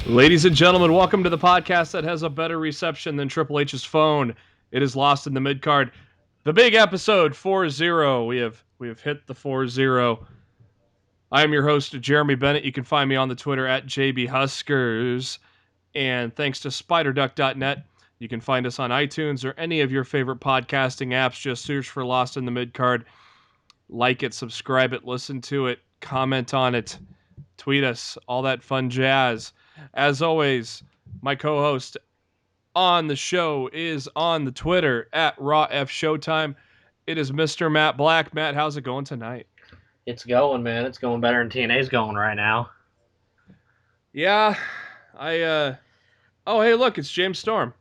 Ladies and gentlemen, welcome to the podcast that has a better reception than Triple H's phone. It is Lost in the Midcard. The big episode 4-0. We have hit the 4-0. I am your host, Jeremy Bennett. You can find me on the Twitter at JBHuskers. And thanks to SpiderDuck.net, you can find us on iTunes or any of your favorite podcasting apps. Just search for Lost in the Midcard. Like it, subscribe it, listen to it, comment on it, tweet us, all that fun jazz. As always, my co-host on the show is on the Twitter at RawFShowtime. It is Mr. Matt Black. Matt, how's it going tonight? It's going, man. It's going better than TNA's going right now. Yeah, Oh, hey, look, it's James Storm.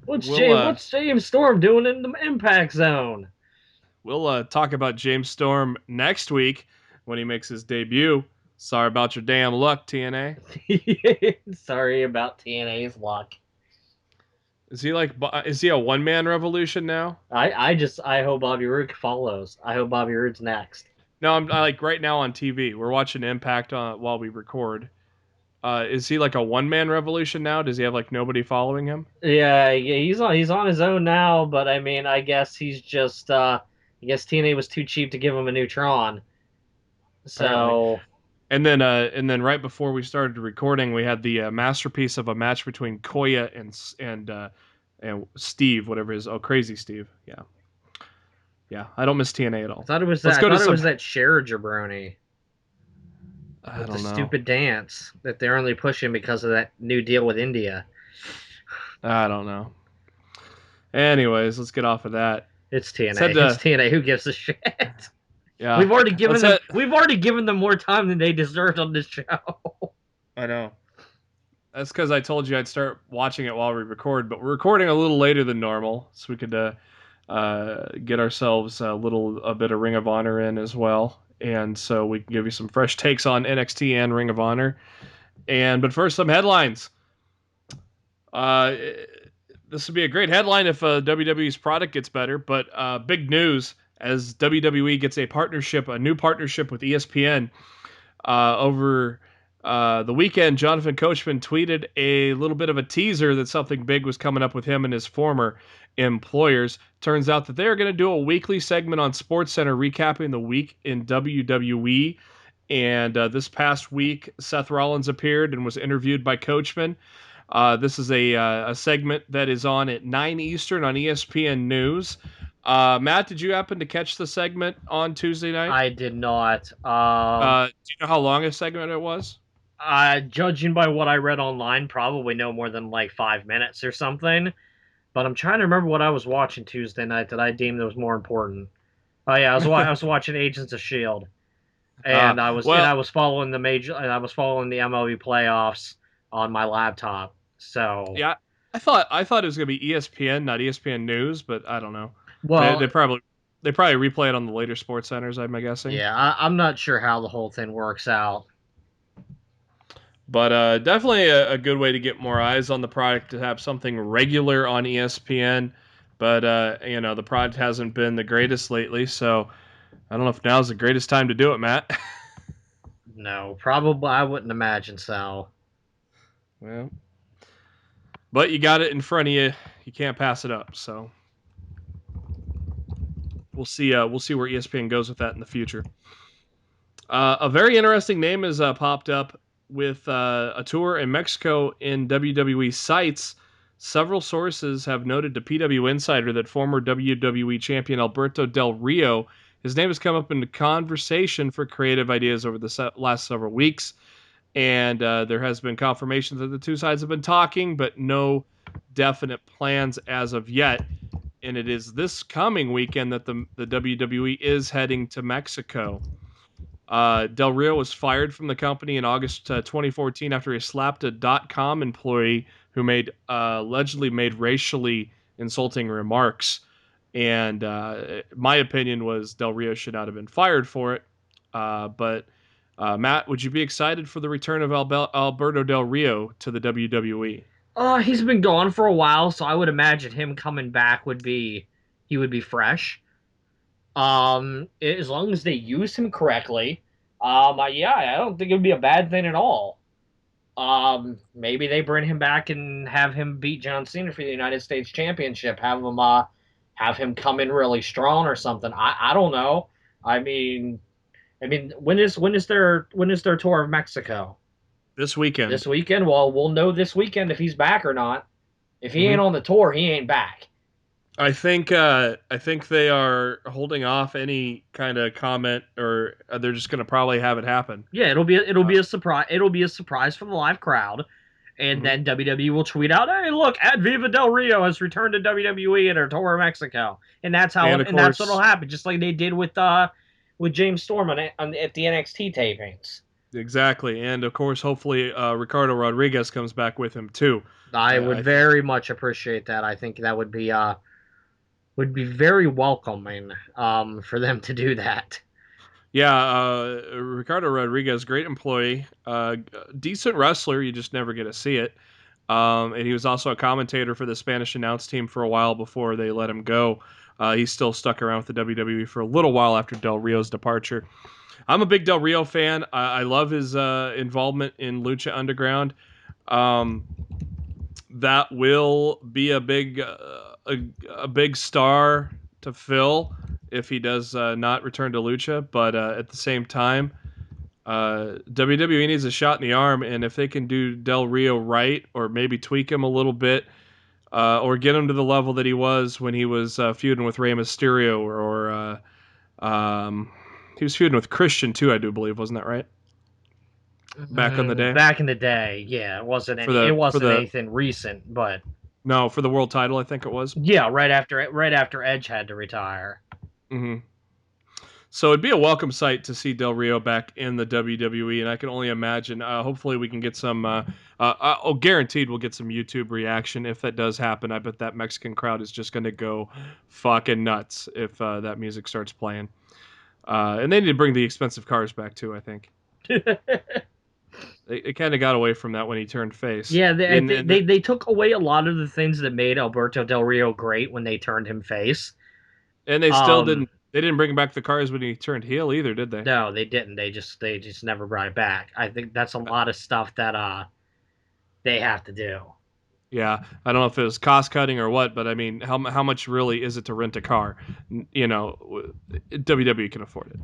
What's James Storm doing in the Impact Zone? We'll talk about James Storm next week when he makes his debut. Sorry about your damn luck, TNA. Sorry about TNA's luck. Is he a one-man revolution now? I hope Bobby Roode follows. I hope Bobby Roode's next. No, I'm like right now on TV. We're watching Impact while we record. Is he like a one-man revolution now? Does he have like nobody following him? Yeah, he's on his own now. But I mean, I guess he's just. I guess TNA was too cheap to give him a new Tron. So. And then right before we started recording, we had the masterpiece of a match between Koya and Steve, whatever his Crazy Steve. Yeah. I don't miss TNA at all. I thought it was that Cher jabroni. I don't know. The stupid dance that they're only pushing because of that new deal with India. I don't know. Anyways, let's get off of that. It's TNA. It's TNA. Who gives a shit? Yeah, we've already given them more time than they deserved on this show. I know. That's because I told you I'd start watching it while we record, but we're recording a little later than normal, so we could get ourselves a bit of Ring of Honor in as well, and so we can give you some fresh takes on NXT and Ring of Honor. But first, some headlines. This would be a great headline if WWE's product gets better, but big news as WWE gets a new partnership with ESPN. Over the weekend, Jonathan Coachman tweeted a little bit of a teaser that something big was coming up with him and his former employers. Turns out that they're going to do a weekly segment on SportsCenter recapping the week in WWE. And this past week, Seth Rollins appeared and was interviewed by Coachman. This is a segment that is on at 9 Eastern on ESPN News. Matt, did you happen to catch the segment on Tuesday night? I did not. Do you know how long a segment it was? Judging by what I read online, probably no more than like 5 minutes or something. But I'm trying to remember what I was watching Tuesday night that I deemed that was more important. Oh yeah, I was watching Agents of S.H.I.E.L.D. And I was following the MLB playoffs on my laptop. So yeah, I thought it was gonna be ESPN, not ESPN News, but I don't know. Well, they probably replay it on the later sports centers, I'm guessing. Yeah, I'm not sure how the whole thing works out. But definitely a good way to get more eyes on the product to have something regular on ESPN. But the product hasn't been the greatest lately, so I don't know if now's the greatest time to do it, Matt. No, probably I wouldn't imagine so. Well, but you got it in front of you. You can't pass it up, so we'll see where ESPN goes with that in the future. A very interesting name has popped up with a tour in Mexico in WWE sites. Several sources have noted to PW Insider that former WWE champion Alberto Del Rio, his name has come up in the conversation for creative ideas over the last several weeks. And there has been confirmation that the two sides have been talking, but no definite plans as of yet. And it is this coming weekend that the WWE is heading to Mexico. Del Rio was fired from the company in August 2014 after he slapped a .com employee who allegedly made racially insulting remarks. And my opinion was Del Rio should not have been fired for it. But Matt, would you be excited for the return of Alberto Del Rio to the WWE? He's been gone for a while, so I would imagine him coming back he would be fresh. As long as they use him correctly, yeah, I don't think it would be a bad thing at all. Maybe they bring him back and have him beat John Cena for the United States Championship. Have him come in really strong or something. I don't know. I mean, when is their tour of Mexico? This weekend. This weekend? Well, we'll know this weekend if he's back or not. If he ain't Mm-hmm. on the tour, he ain't back. I think they are holding off any kind of comment, or they're just going to probably have it happen. Yeah, it'll be a surprise. It'll be a surprise for the live crowd, and Mhm. then WWE will tweet out, "Hey, look, at Viva Del Rio has returned to WWE at her tour of Mexico," and And of that's what'll course, happen, just like they did with James Storm at the NXT tapings. exactly, and of course, hopefully, Ricardo Rodriguez comes back with him too. I would I think, very much appreciate that. I think that would be very welcoming for them to do that. yeah, Ricardo Rodriguez, great employee, decent wrestler. You just never get to see it. And he was also a commentator for the Spanish announce team for a while before they let him go. He's still stuck around with the WWE for a little while after Del Rio's departure. I'm a big Del Rio fan. I love his involvement in Lucha Underground. Um, that will be a big star to fill if he does not return to Lucha. But at the same time, WWE needs a shot in the arm, and if they can do Del Rio right, or maybe tweak him a little bit, or get him to the level that he was when he was feuding with Rey Mysterio, he was feuding with Christian too, I do believe, wasn't that right? Back in the day Back in the day, yeah, it for wasn't the anything recent, but no, for the world title, I think it was. yeah, right after Edge had to retire. Hmm. So it'd be a welcome sight to see Del Rio back in the WWE, and I can only imagine. Hopefully, we can get some. Guaranteed, we'll get some YouTube reaction if that does happen. I bet that Mexican crowd is just going to go fucking nuts if that music starts playing. And they need to bring the expensive cars back too. I think they kind of got away from that when he turned face. Yeah, And they took away a lot of the things that made Alberto Del Rio great when they turned him face. they still Um, didn't. They didn't bring back the cars when he turned heel either, did they? no, they didn't. They just never brought it back. I think that's a lot of stuff that they have to do. Yeah, I don't know if it was cost cutting or what, but I mean, how much really is it to rent a car? You know, WWE can afford it.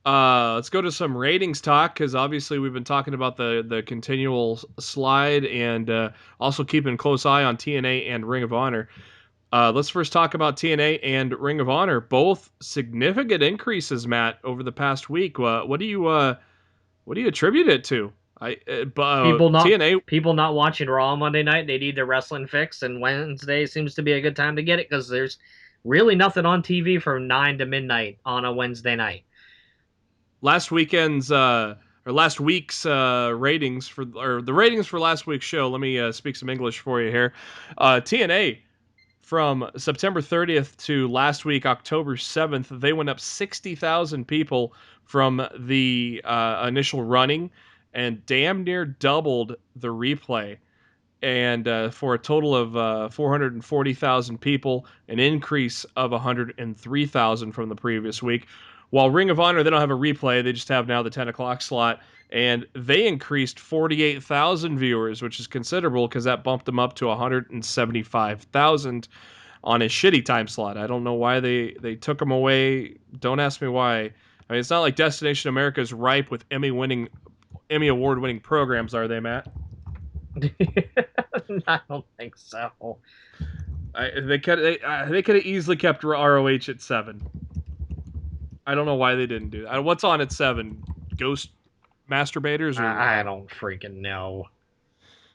Let's go to some ratings talk because obviously we've been talking about the continual slide and also keeping a close eye on TNA and Ring of Honor. Let's first talk about TNA and Ring of Honor, both significant increases, Matt, over the past week. What do you attribute it to? People not TNA. people not watching Raw on Monday night. They need their wrestling fix, and Wednesday seems to be a good time to get it because there's really nothing on TV from 9 to midnight on a Wednesday night. Last week's ratings for or the ratings for last week's show. Let me speak some English for you here. TNA from September 30th to last week October 7th, they went up 60,000 people from the initial running and damn near doubled the replay. And for a total of 440,000 people, an increase of 103,000 from the previous week. While Ring of Honor, they don't have a replay, they just have now the 10 o'clock slot, and they increased 48,000 viewers, which is considerable because that bumped them up to 175,000 on a shitty time slot. I don't know why they took them away. Don't ask me why. I mean, it's not like Destination America is ripe with Emmy award winning programs, are they, Matt? I don't think so. They could have easily kept ROH at 7. I don't know why they didn't do that. What's on at 7? Ghost masturbators or I don't freaking know.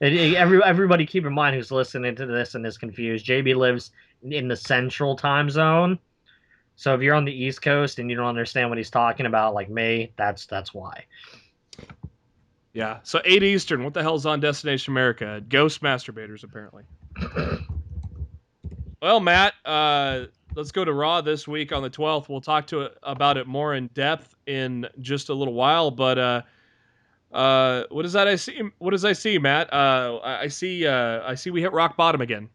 Everybody keep in mind who's listening to this and is confused. JB lives in the central time zone. So if you're on the East Coast and you don't understand what he's talking about, like me, that's why. Yeah. So 8 Eastern. What the hell's on Destination America? Ghost masturbators, apparently. Well, Matt, let's go to Raw this week on the 12th. We'll talk about it more in depth in just a little while. But what is that I see? What does I see, Matt? I see we hit rock bottom again.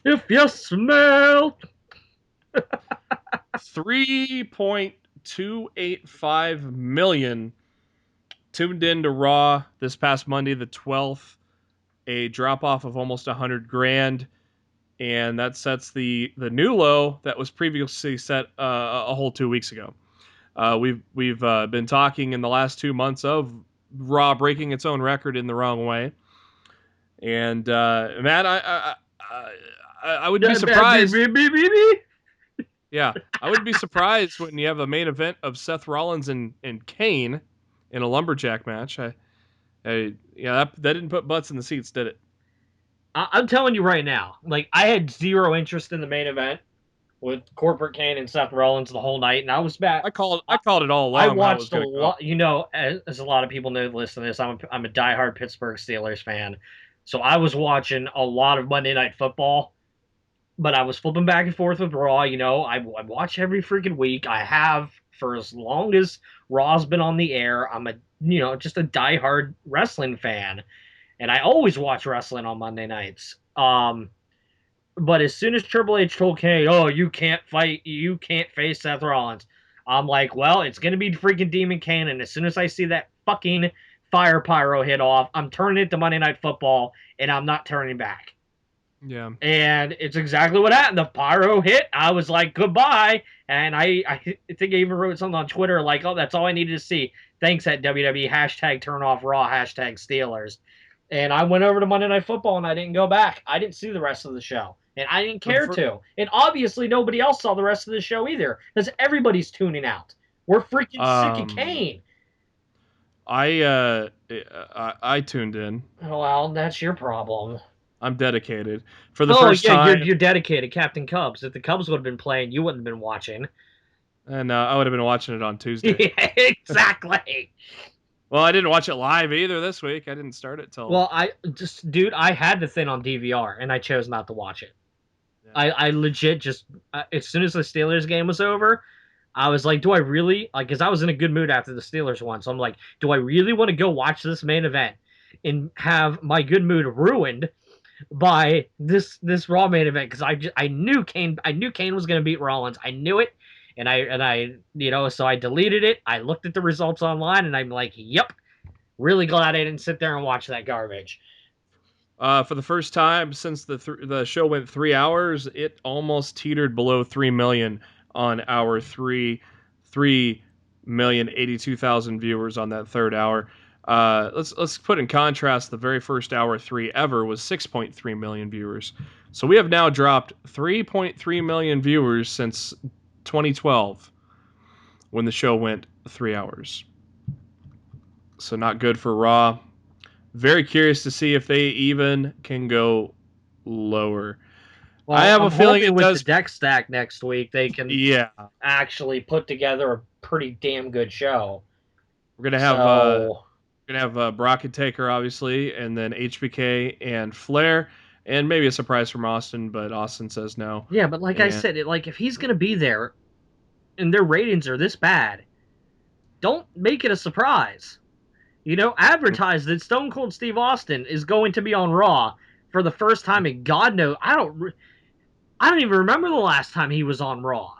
If you smell 3.285 million tuned into Raw this past Monday, the 12th. A drop off of almost 100 grand. And that sets the new low that was previously set a whole 2 weeks ago. We've been talking in the last 2 months of Raw breaking its own record in the wrong way, and Matt, I would be surprised. Yeah, I wouldn't be surprised when you have a main event of Seth Rollins and Kane in a lumberjack match. Yeah, that didn't put butts in the seats, did it? I'm telling you right now, like I had zero interest in the main event with Corporate Kane and Seth Rollins the whole night, and I was back. I called it all I along how it was watched a going to go. lot. As a lot of people know, listen to this. I'm a diehard Pittsburgh Steelers fan, so I was watching a lot of Monday Night Football. But I was flipping back and forth with Raw. I watch every freaking week. I have for as long as Raw's been on the air. I'm a just a diehard wrestling fan, and I always watch wrestling on Monday nights. But as soon as Triple H told Kane, "Oh, you can't face Seth Rollins," I'm like, "Well, it's gonna be freaking Demon Kane." And as soon as I see that fucking fire pyro hit off, I'm turning it to Monday Night Football, and I'm not turning back. Yeah. And it's exactly what happened. The pyro hit. I was like, "Goodbye." And I think I even wrote something on Twitter like, "Oh, that's all I needed to see." Thanks at WWE hashtag turn off Raw hashtag Steelers. And I went over to Monday Night Football and I didn't go back. I didn't see the rest of the show. And I didn't care to. And obviously nobody else saw the rest of the show either. Because everybody's tuning out. We're freaking sick of Kane. I tuned in. Well, that's your problem. I'm dedicated. For the first yeah, time. you're dedicated, Captain Cubs. If the Cubs would have been playing, you wouldn't have been watching. And I would have been watching it on Tuesday. Yeah, exactly. Well, I didn't watch it live either this week. I didn't start it till. Well, dude, I had the thing on DVR and I chose not to watch it. Yeah. I legit just as soon as the Steelers game was over, I was like, do I really like? Because I was in a good mood after the Steelers won, so I'm like, do I really want to go watch this main event and have my good mood ruined by this Raw main event? Because I knew Kane was going to beat Rollins. I knew it. And I so I deleted it. I looked at the results online and I'm like, yep, really glad I didn't sit there and watch that garbage. For the first time since the show went 3 hours, it almost teetered below 3 million on hour 3. 3,082,000 viewers on that third hour. Let's put in contrast, the very first hour 3 ever was 6.3 million viewers. So we have now dropped 3.3 million viewers since 2012 when the show went 3 hours. So not good for Raw. Very curious to see if they even can go lower. Well, I have a feeling with the deck stack next week they can actually put together a pretty damn good show. We're gonna have Brock and Taker obviously, and then HBK and Flair, and maybe a surprise from Austin, but Austin says no. Yeah, but like I said, if he's gonna be there, and their ratings are this bad, don't make it a surprise. Advertise that Stone Cold Steve Austin is going to be on Raw for the first time in God knows. I don't even remember the last time he was on Raw.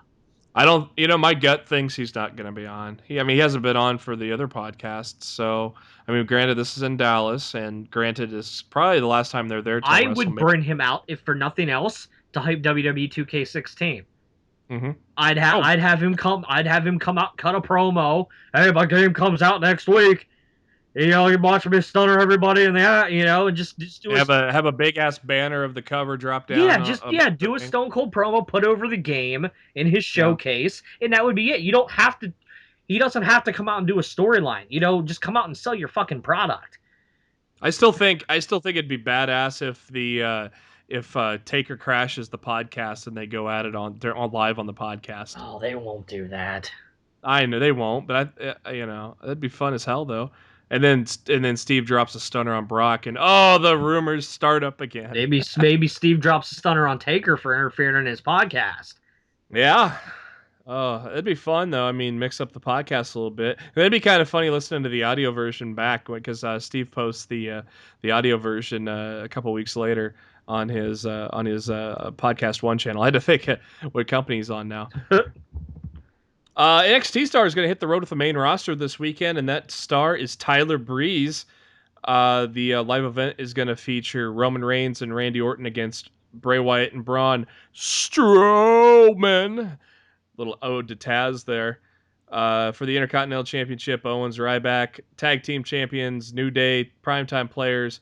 I don't. My gut thinks he's not going to be on. He hasn't been on for the other podcasts. So, granted, this is in Dallas, and granted, it's probably the last time they're there. I would bring him out if for nothing else to hype WWE 2K16. Mm-hmm. I'd have him come out, cut a promo. Hey, my game comes out next week. You watch me stunner everybody in that, and just do have a big ass banner of the cover drop down. Yeah, do a Stone Cold promo, put over the game in his showcase, and that would be it. You don't have to. He doesn't have to come out and do a storyline. Just come out and sell your fucking product. I still think it'd be badass if Taker crashes the podcast and they go at it they're on live on the podcast. Oh, they won't do that. I know they won't, but that'd be fun as hell though. And then Steve drops a stunner on Brock, and the rumors start up again. Maybe Steve drops a stunner on Taker for interfering in his podcast. Yeah. Oh, it'd be fun though. I mean, mix up the podcast a little bit. And it'd be kind of funny listening to the audio version back because Steve posts the audio version a couple weeks later on his Podcast One channel. I had to think what company he's on now. NXT star is going to hit the road with the main roster this weekend, and that star is Tyler Breeze. The live event is going to feature Roman Reigns and Randy Orton against Bray Wyatt and Braun Strowman. Little ode to Taz there. For the Intercontinental Championship, Owens, Ryback, Tag Team Champions, New Day, Primetime Players,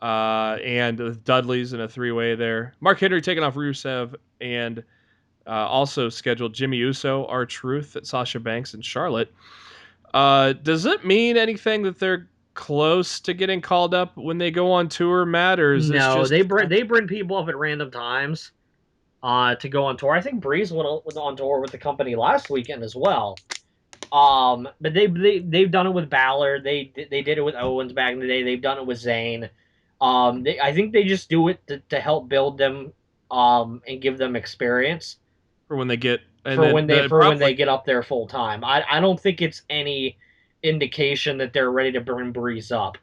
and the Dudleys in a three-way there. Mark Henry taking off Rusev, and also scheduled Jimmy Uso, R-Truth, Sasha Banks, and Charlotte. Does it mean anything that they're close to getting called up when they go on tour, Matt? Or is this just... they bring people up at random times to go on tour. I think Breeze went on tour with the company last weekend as well. But they've done it with Balor. They did it with Owens back in the day. They've done it with Zayn. I think they just do it to help build them and give them experience for when they get when they get up there full time. I don't think it's any indication that they're ready to bring Breeze up.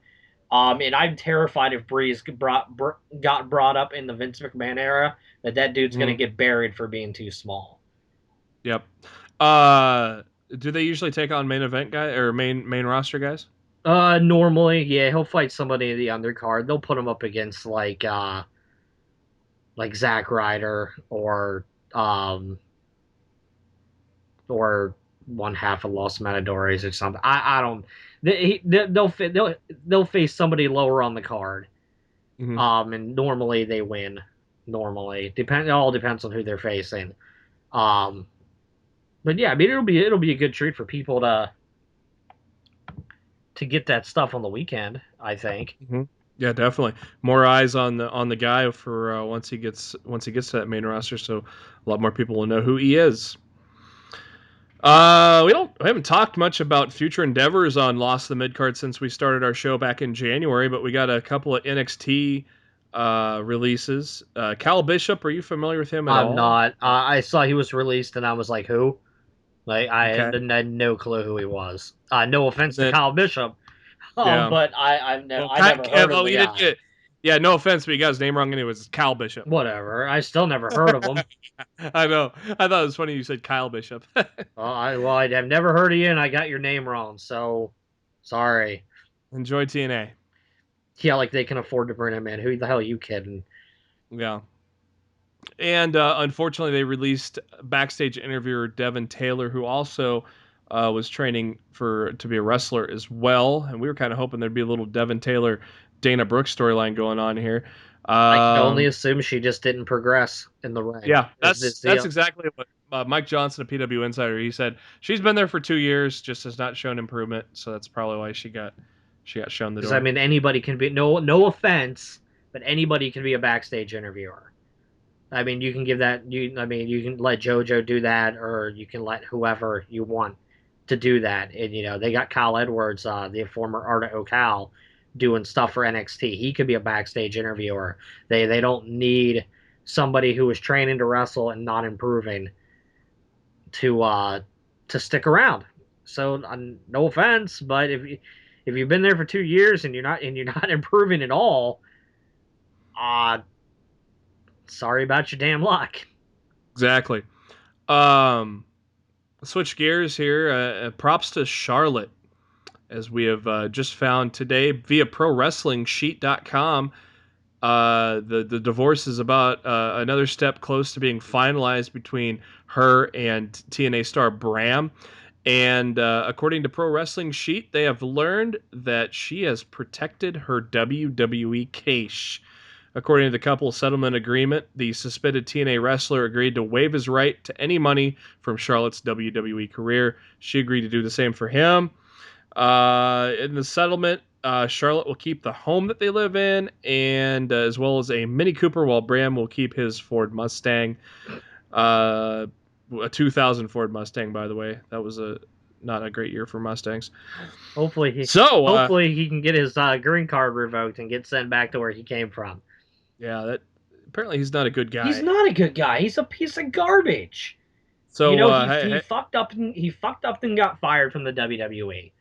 And I'm terrified if Breeze got brought up in the Vince McMahon era, that dude's going to get buried for being too small. Yep. Do they usually take on main event guy or main roster guys? Normally, yeah, he'll fight somebody in the undercard. They'll put him up against like Zack Ryder or one half of Los Matadores or something. I don't. They'll face somebody lower on the card. Mm-hmm. And normally they win. Normally, it all depends on who they're facing. But yeah, I mean it'll be a good treat for people to get that stuff on the weekend, I think. Mm-hmm. Yeah, definitely. More eyes on the guy for once he gets to that main roster, so a lot more people will know who he is. We haven't talked much about future endeavors on Lost the Midcard since we started our show back in January, but we got a couple of NXT releases. Cal Bishop, are you familiar with him at all? I'm not. I saw he was released and I was like, who? Like I had no clue who he was. No offense to Kyle Bishop, but I've never heard of the guy. Yeah, no offense, but you got his name wrong, and it was Cal Bishop. Whatever. I still never heard of him. I know. I thought it was funny you said Kyle Bishop. I've never heard of you, and I got your name wrong, so sorry. Enjoy TNA. Yeah, like they can afford to bring him in. Who the hell are you kidding? Yeah. And unfortunately, they released backstage interviewer Devin Taylor, who also was training to be a wrestler as well. And we were kind of hoping there'd be a little Devin Taylor, Dana Brooks storyline going on here. I can only assume she just didn't progress in the ring. Yeah, that's exactly what Mike Johnson, a PW Insider, he said. She's been there for 2 years, just has not shown improvement. So that's probably why she got shown the door. I mean, anybody can be no offense, but anybody can be a backstage interviewer. I mean, you can give that. You can let JoJo do that, or you can let whoever you want to do that. And they got Kyle Edwards, the former Art of Ocal, doing stuff for NXT. He could be a backstage interviewer. They don't need somebody who is training to wrestle and not improving to stick around. So no offense, but if you've been there for 2 years and you're not improving at all, sorry about your damn luck. Exactly. Switch gears here. Props to Charlotte, as we have just found today via ProWrestlingSheet.com. The divorce is about another step close to being finalized between her and TNA star Bram. And according to Pro Wrestling Sheet, they have learned that she has protected her WWE case. According to the couple's settlement agreement, the suspended TNA wrestler agreed to waive his right to any money from Charlotte's WWE career. She agreed to do the same for him. In the settlement, Charlotte will keep the home that they live in, and as well as a Mini Cooper, while Bram will keep his Ford Mustang. Uh, a 2000 Ford Mustang, by the way. That was not a great year for Mustangs. Hopefully he So, hopefully he can get his green card revoked and get sent back to where he came from. yeah, that apparently he's not a good guy. He's not a good guy. He's a piece of garbage. You So, know, he hey, fucked up and got fired from the WWE.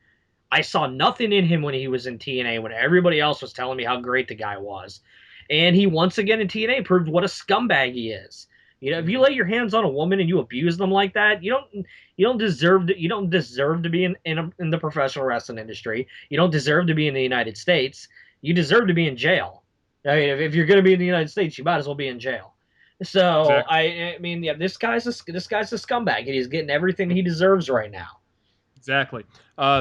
I saw nothing in him when he was in TNA when everybody else was telling me how great the guy was. And he once again in TNA proved what a scumbag he is. You know, if you lay your hands on a woman and you abuse them like that, you don't deserve to be in the professional wrestling industry. You don't deserve to be in the United States. You deserve to be in jail. I mean, if you're going to be in the United States, you might as well be in jail. So exactly, I mean, yeah, this guy's a scumbag, and he's getting everything he deserves right now. exactly.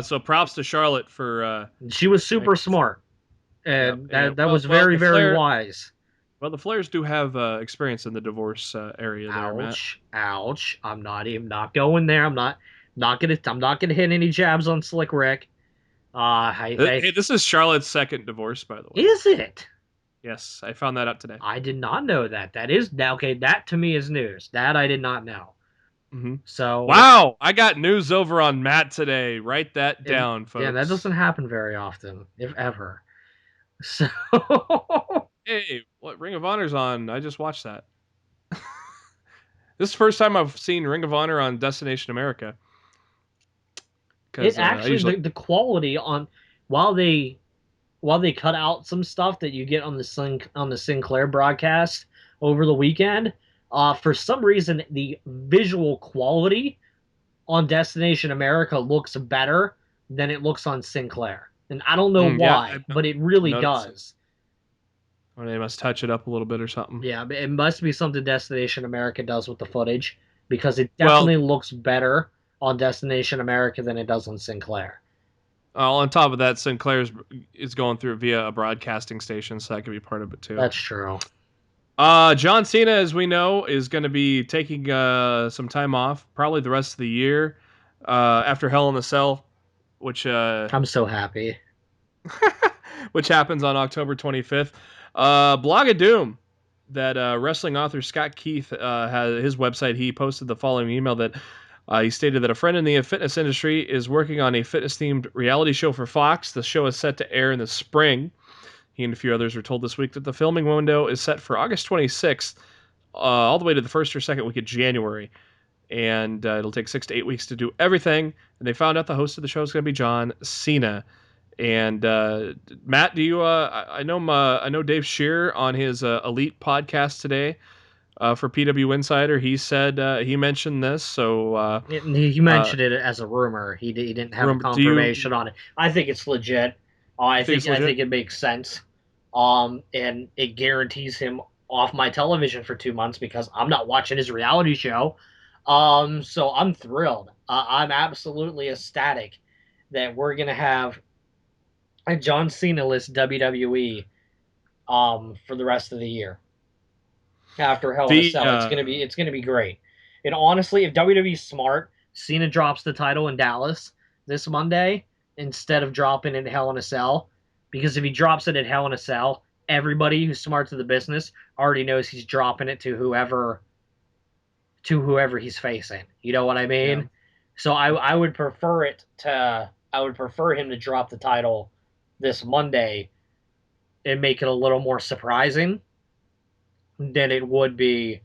So props to Charlotte for She was super making. smart, Yep. and Yeah. that Well, was very very wise. the Flares do have experience in the divorce area there, Matt. Ouch, ouch. Not going there. I'm not gonna hit any jabs on Slick Rick. Hey, this is Charlotte's second divorce, by the way. Is it? Yes, I found that out today. I did not know that. That is now okay. That to me is news. That I did not know. Hmm. So Wow, I got news over on Matt today. Write that down, yeah, that folks. doesn't happen very often, if ever. So Hey, what Ring of Honor's on? I just watched that. This is the first time I've seen Ring of Honor on Destination America. it Because I actually usually. the quality on while they cut out some stuff that you get on the Sinclair broadcast over the weekend, for some reason the visual quality on Destination America looks better than it looks on Sinclair, and I don't know Yeah, why, but it really noticed it. does. Or they must touch it up a little bit or something. Yeah, but it must be something Destination America does with the footage because it Well, definitely looks better on Destination America than it does on Sinclair. on top of that, Sinclair's is going through it via a broadcasting station, so that could be part of it too. That's true. John Cena, as we know, is going to be taking some time off, probably the rest of the year, after Hell in a Cell, which I'm so happy. which happens on October 25th. Blog of Doom, that wrestling author Scott Keith has his website. He posted the following email that he stated that a friend in the fitness industry is working on a fitness-themed reality show for Fox. The show is set to air in the spring. He and a few others were told this week that the filming window is set for August 26th, all the way to the first or second week of January. And it'll take 6 to 8 weeks to do everything. And they found out the host of the show is going to be John Cena. And Matt, do you? I know Dave Shearer on his Elite podcast today for PW Insider. He said he mentioned this. So He mentioned it as a rumor. He didn't have a do confirmation you on it. I think it's legit. think it's I legit? think it makes sense. And it guarantees him off my television for 2 months because I'm not watching his reality show. So I'm thrilled. I'm absolutely ecstatic that we're gonna have a John Cena list WWE for the rest of the year after Hell in a The Cell. It's gonna be great. And honestly, if WWE's smart, Cena drops the title in Dallas this Monday instead of dropping it in Hell in a Cell. Because if he drops it at Hell in a Cell, everybody who's smart to the business already knows he's dropping it to whoever he's facing. You know what I yeah. mean? So I would prefer I would prefer him to drop the title this Monday and make it a little more surprising than it would be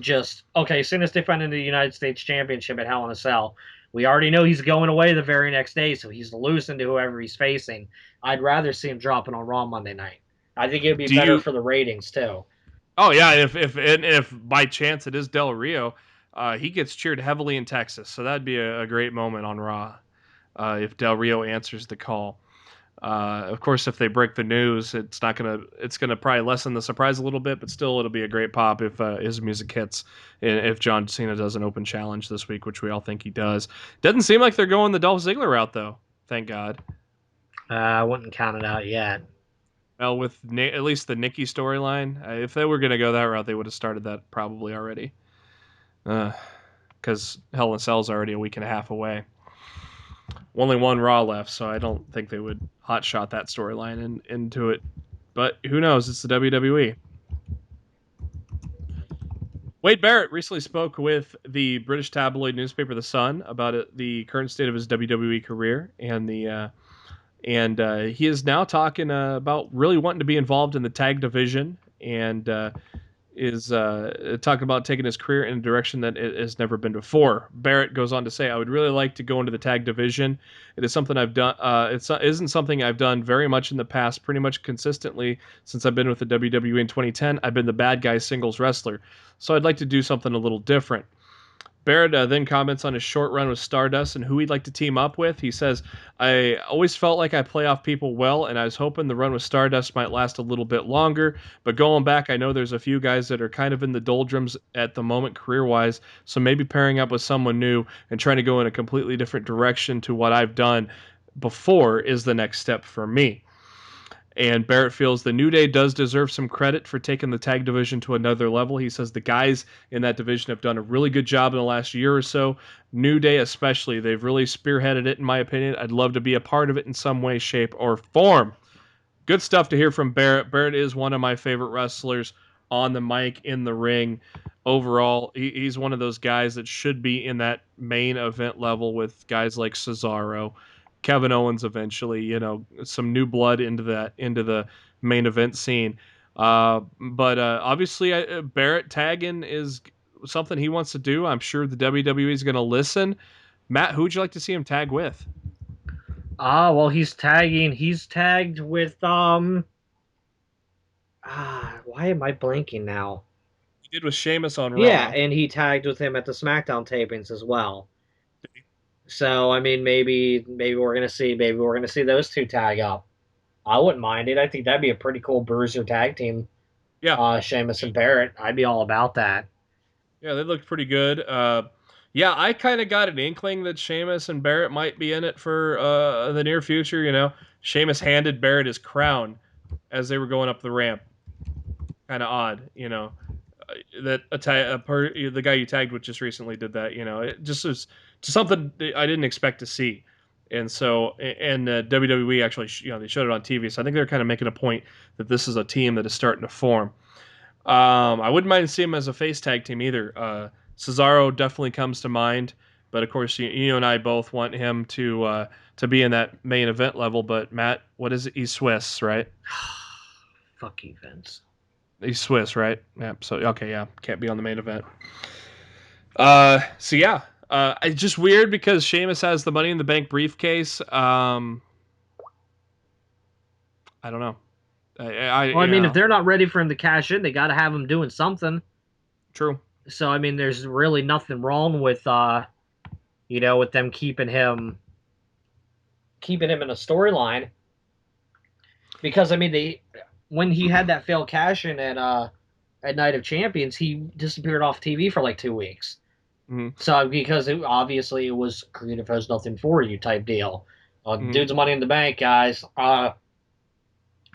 just okay. Cena's defending the United States Championship at Hell in a Cell. We already know he's going away the very next day, so he's losing to whoever he's facing. I'd rather see him dropping on Raw Monday night. I think it'd be Do better you? for the ratings too. Oh yeah. If by chance it is Del Rio, he gets cheered heavily in Texas, so that'd be a great moment on Raw if Del Rio answers the call. Of course, if they break the news, it's gonna probably lessen the surprise a little bit, but still, it'll be a great pop if his music hits. And if John Cena does an open challenge this week, which we all think he does, doesn't seem like they're going the Dolph Ziggler route though. Thank God. I wouldn't count it out yet. Well, with at least the Nikki storyline, if they were gonna go that route, they would have started that probably already. Because Hell in a Cell's already a week and a half away. only one Raw left, so I don't think they would hotshot that storyline into it. But who knows? It's the WWE. Wade Barrett recently spoke with the British tabloid newspaper The Sun about the current state of his WWE career, and he is now talking about really wanting to be involved in the tag division, and is talking about taking his career in a direction that it has never been before. Barrett goes on to say, "I would really like to go into the tag division. It is something I've done. It isn't something I've done very much in the past. Pretty much consistently since I've been with the WWE in 2010. I've been the bad guy singles wrestler. So I'd like to do something a little different." Barrett then comments on his short run with Stardust and who he'd like to team up with. He says, "I always felt like I play off people well, and I was hoping the run with Stardust might last a little bit longer. But going back, I know there's a few guys that are kind of in the doldrums at the moment career wise, so maybe pairing up with someone new and trying to go in a completely different direction to what I've done before is the next step for me." And Barrett feels the New Day does deserve some credit for taking the tag division to another level. He says the guys in that division have done a really good job in the last year or so. New Day especially, they've really spearheaded it in my opinion. I'd love to be a part of it in some way, shape, or form. Good stuff to hear from Barrett. Barrett is one of my favorite wrestlers on the mic, in the ring. Overall, he's one of those guys that should be in that main event level with guys like Cesaro, Kevin Owens eventually, some new blood into the main event scene. But obviously, Barrett tagging is something he wants to do. I'm sure the WWE is going to listen. Matt, who would you like to see him tag with? Well, he's tagging. He's tagged with why am I blanking now? He did with Sheamus on Yeah, Raw. and he tagged with him at the SmackDown tapings as well. So I mean, maybe we're gonna see those two tag up. I wouldn't mind it. I think that'd be a pretty cool Bruiser tag team. Yeah, Sheamus and Barrett. I'd be all about that. yeah, they looked pretty good. Yeah, I kind of got an inkling that Sheamus and Barrett might be in it for the near future. Sheamus handed Barrett his crown as they were going up the ramp. Kind of odd, that the guy you tagged with just recently did that. It just was just something that I didn't expect to see. And so, and WWE actually, they showed it on TV. So I think they're kind of making a point that this is a team that is starting to form. I wouldn't mind seeing him as a face tag team either. Cesaro definitely comes to mind, but of course, you and I both want him to be in that main event level. But Matt, what is it? He's Swiss, right? Fuck you, Vince. He's Swiss, right? Yeah. So okay, yeah, can't be on the main event. So yeah, it's just weird because Sheamus has the Money in the Bank briefcase. I don't know. Well, I mean, if Yeah, they're not ready for him to cash in, they got to have him doing something. true. So I mean, there's really nothing wrong with with them keeping him in a storyline because I mean they when he had that failed cash in at Night of Champions, he disappeared off TV for like 2 weeks. Mm-hmm. So because obviously it was creative has nothing for you type deal. Mm-hmm. Dude's Money in the Bank, guys.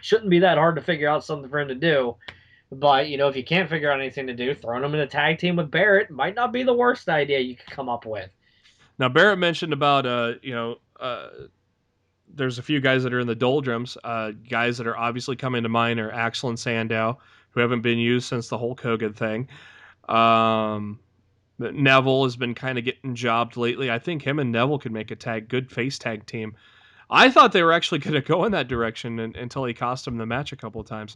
Shouldn't be that hard to figure out something for him to do. But if you can't figure out anything to do, throwing him in a tag team with Barrett might not be the worst idea you could come up with. Now Barrett mentioned about there's a few guys that are in the doldrums. Guys that are obviously coming to mind are Axel and Sandow, who haven't been used since the Hulk Hogan thing. Um, Neville has been kind of getting jobbed lately. I think him and Neville could make a good face tag team. I thought they were actually going to go in that direction until he cost him the match a couple of times.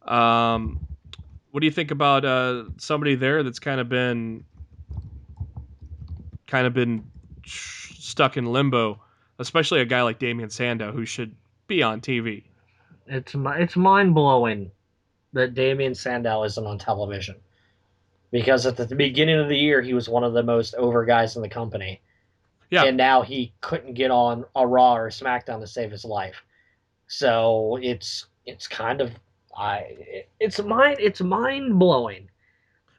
Um, what do you think about somebody there that's kind of been stuck in limbo, especially a guy like Damian Sandow who should be on TV? It's mind blowing that Damian Sandow isn't on television because at the beginning of the year he was one of the most over guys in the company, Yeah. and now he couldn't get on a Raw or SmackDown to save his life. So it's kind of it's mind blowing.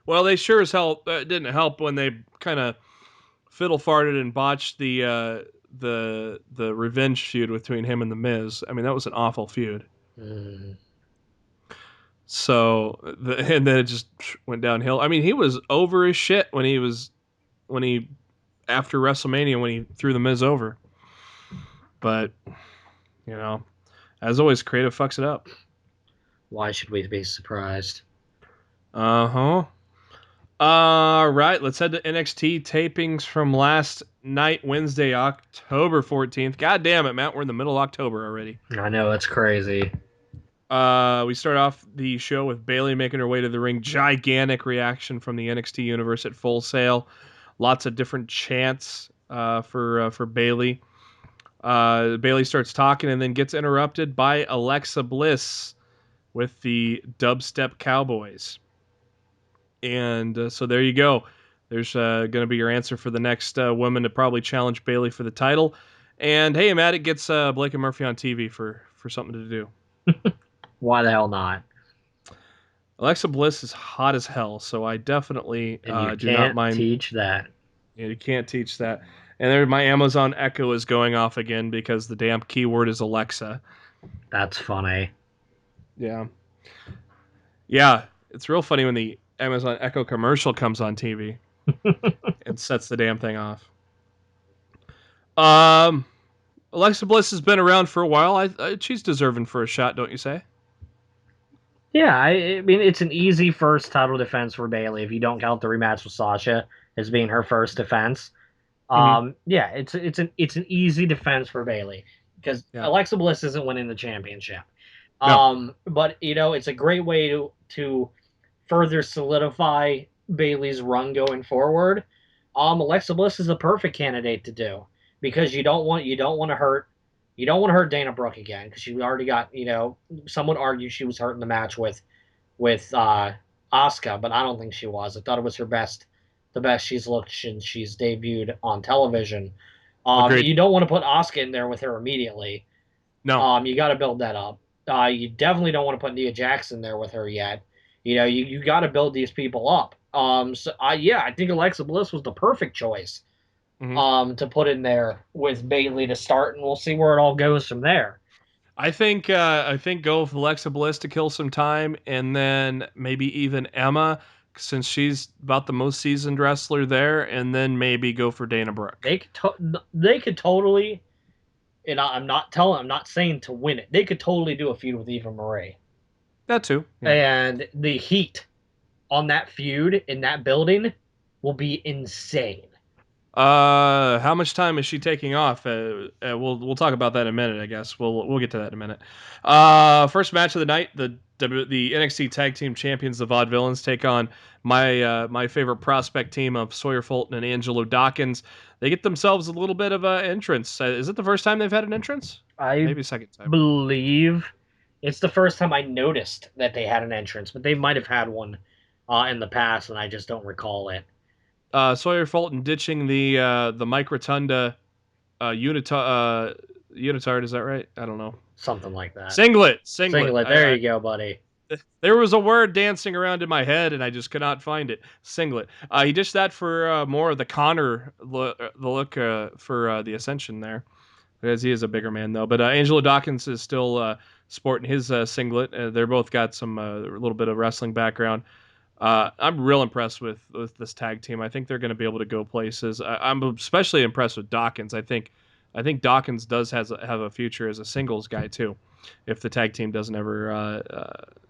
Well, they sure as hell didn't help when they kind of fiddle farted and botched the revenge feud between him and the Miz. I mean, that was an awful feud. Mm. So and then it just went downhill. I mean, he was over his shit when he after WrestleMania when he threw the Miz over. But as always, creative fucks it up. Why should we be surprised? Uh-huh. All right, let's head to NXT tapings from last night, Wednesday, October 14th. God damn it, Matt, we're in the middle of October already. I know, that's crazy. We start off the show with Bayley making her way to the ring. Gigantic reaction from the NXT universe at Full Sail. Lots of different chants for Bayley. Bayley starts talking and then gets interrupted by Alexa Bliss with the Dubstep Cowboys. And so there you go. There's going to be your answer for the next woman to probably challenge Bayley for the title. And hey, Matt, it gets Blake and Murphy on TV for something to do. Why the hell not? Alexa Bliss is hot as hell, so I definitely And you do not can't mind. teach that. Yeah, you can't teach that. And there, my Amazon Echo is going off again because the damn keyword is Alexa. That's funny. Yeah. Yeah, it's real funny when the Amazon Echo commercial comes on TV and sets the damn thing off. Alexa Bliss has been around for a while. She's deserving for a shot, don't you say? Yeah, I mean, it's an easy first title defense for Bayley if you don't count the rematch with Sasha as being her first defense. Mm-hmm. Yeah, it's an easy defense for Bayley because Yeah. Alexa Bliss isn't winning the championship. No. But it's a great way to further solidify Bayley's run going forward. Alexa Bliss is a perfect candidate to do because you don't want to hurt Dana Brooke again because she already got someone argued she was hurt in the match with Asuka, but I don't think she was. I thought it was the best she's looked since she's debuted on television. Agreed. You don't want to put Asuka in there with her immediately. No. You got to build that up. You definitely don't want to put Nia Jackson there with her yet. You got to build these people up. I think Alexa Bliss was the perfect choice. Mm-hmm. To put in there with Bayley to start, and we'll see where it all goes from there. I think go with Alexa Bliss to kill some time, and then maybe even Emma, since she's about the most seasoned wrestler there, and then maybe go for Dana Brooke. They could totally, and I'm not saying to win it. They could totally do a feud with Eva Marie, That too. Yeah. and the heat on that feud in that building will be insane. How much time is she taking off? We'll talk about that in a minute. I guess we'll get to that in a minute. First match of the night: the NXT Tag Team Champions, the Vaudevillains, take on my favorite prospect team of Sawyer Fulton and Angelo Dawkins. They get themselves a little bit of an entrance. Is it the first time they've had an entrance? I Maybe second time. believe it's the first time I noticed that they had an entrance, but they might have had one in the past, and I just don't recall it. Sawyer Fulton ditching the Mike Rotunda unitard. Is that right? I don't know. Something like that. Singlet. There you go, buddy. There was a word dancing around in my head, and I just could not find it. Singlet. He ditched that for more of the Connor look for the Ascension there, because he is a bigger man though. But Angelo Dawkins is still sporting his singlet. They're both got some a little bit of wrestling background. I'm real impressed with this tag team. I think they're going to be able to go places. I'm especially impressed with Dawkins. I think Dawkins does have a future as a singles guy too, if the tag team doesn't ever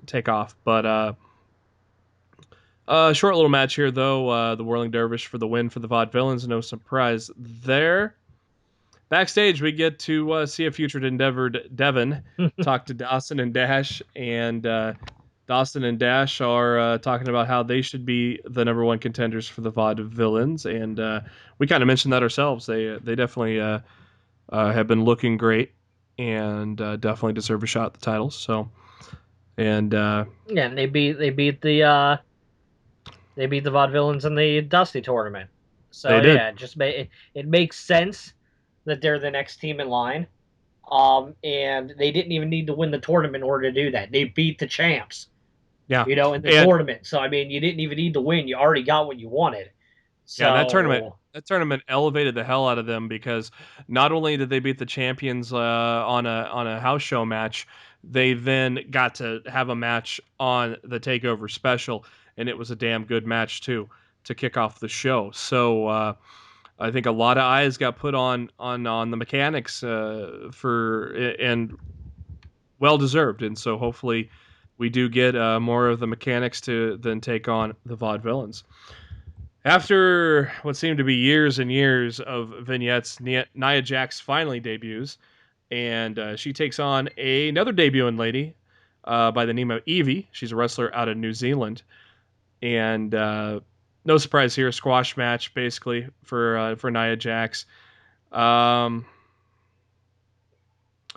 take off. But short little match here though. The Whirling Dervish for the win for the Vaudevillains. No surprise there. Backstage, we get to see a future endeavored Devin talk to Dawson and Dash, and Dawson and Dash are talking about how they should be the number one contenders for the Vaudevillains, and we kind of mentioned that ourselves. They definitely have been looking great, and definitely deserve a shot at the titles. So, and Yeah, and they beat the Vaudevillains in the Dusty tournament. So they did. yeah, it makes sense that they're the next team in line. And they didn't even need to win the tournament in order to do that. They beat the champs, Yeah, in the and tournament. So I mean, you didn't even need to win. You already got what you wanted. yeah, So that tournament elevated the hell out of them because not only did they beat the champions on a house show match, they then got to have a match on the Takeover special, and it was a damn good match too to kick off the show. So I think a lot of eyes got put on the mechanics and well deserved, and so hopefully we do get more of the mechanics to then take on the vaudevillains. After what seemed to be years and years of vignettes, Nia Jax finally debuts, and she takes on another debuting lady by the name of Evie. She's a wrestler out of New Zealand, and no surprise here, squash match basically for Nia Jax. Um,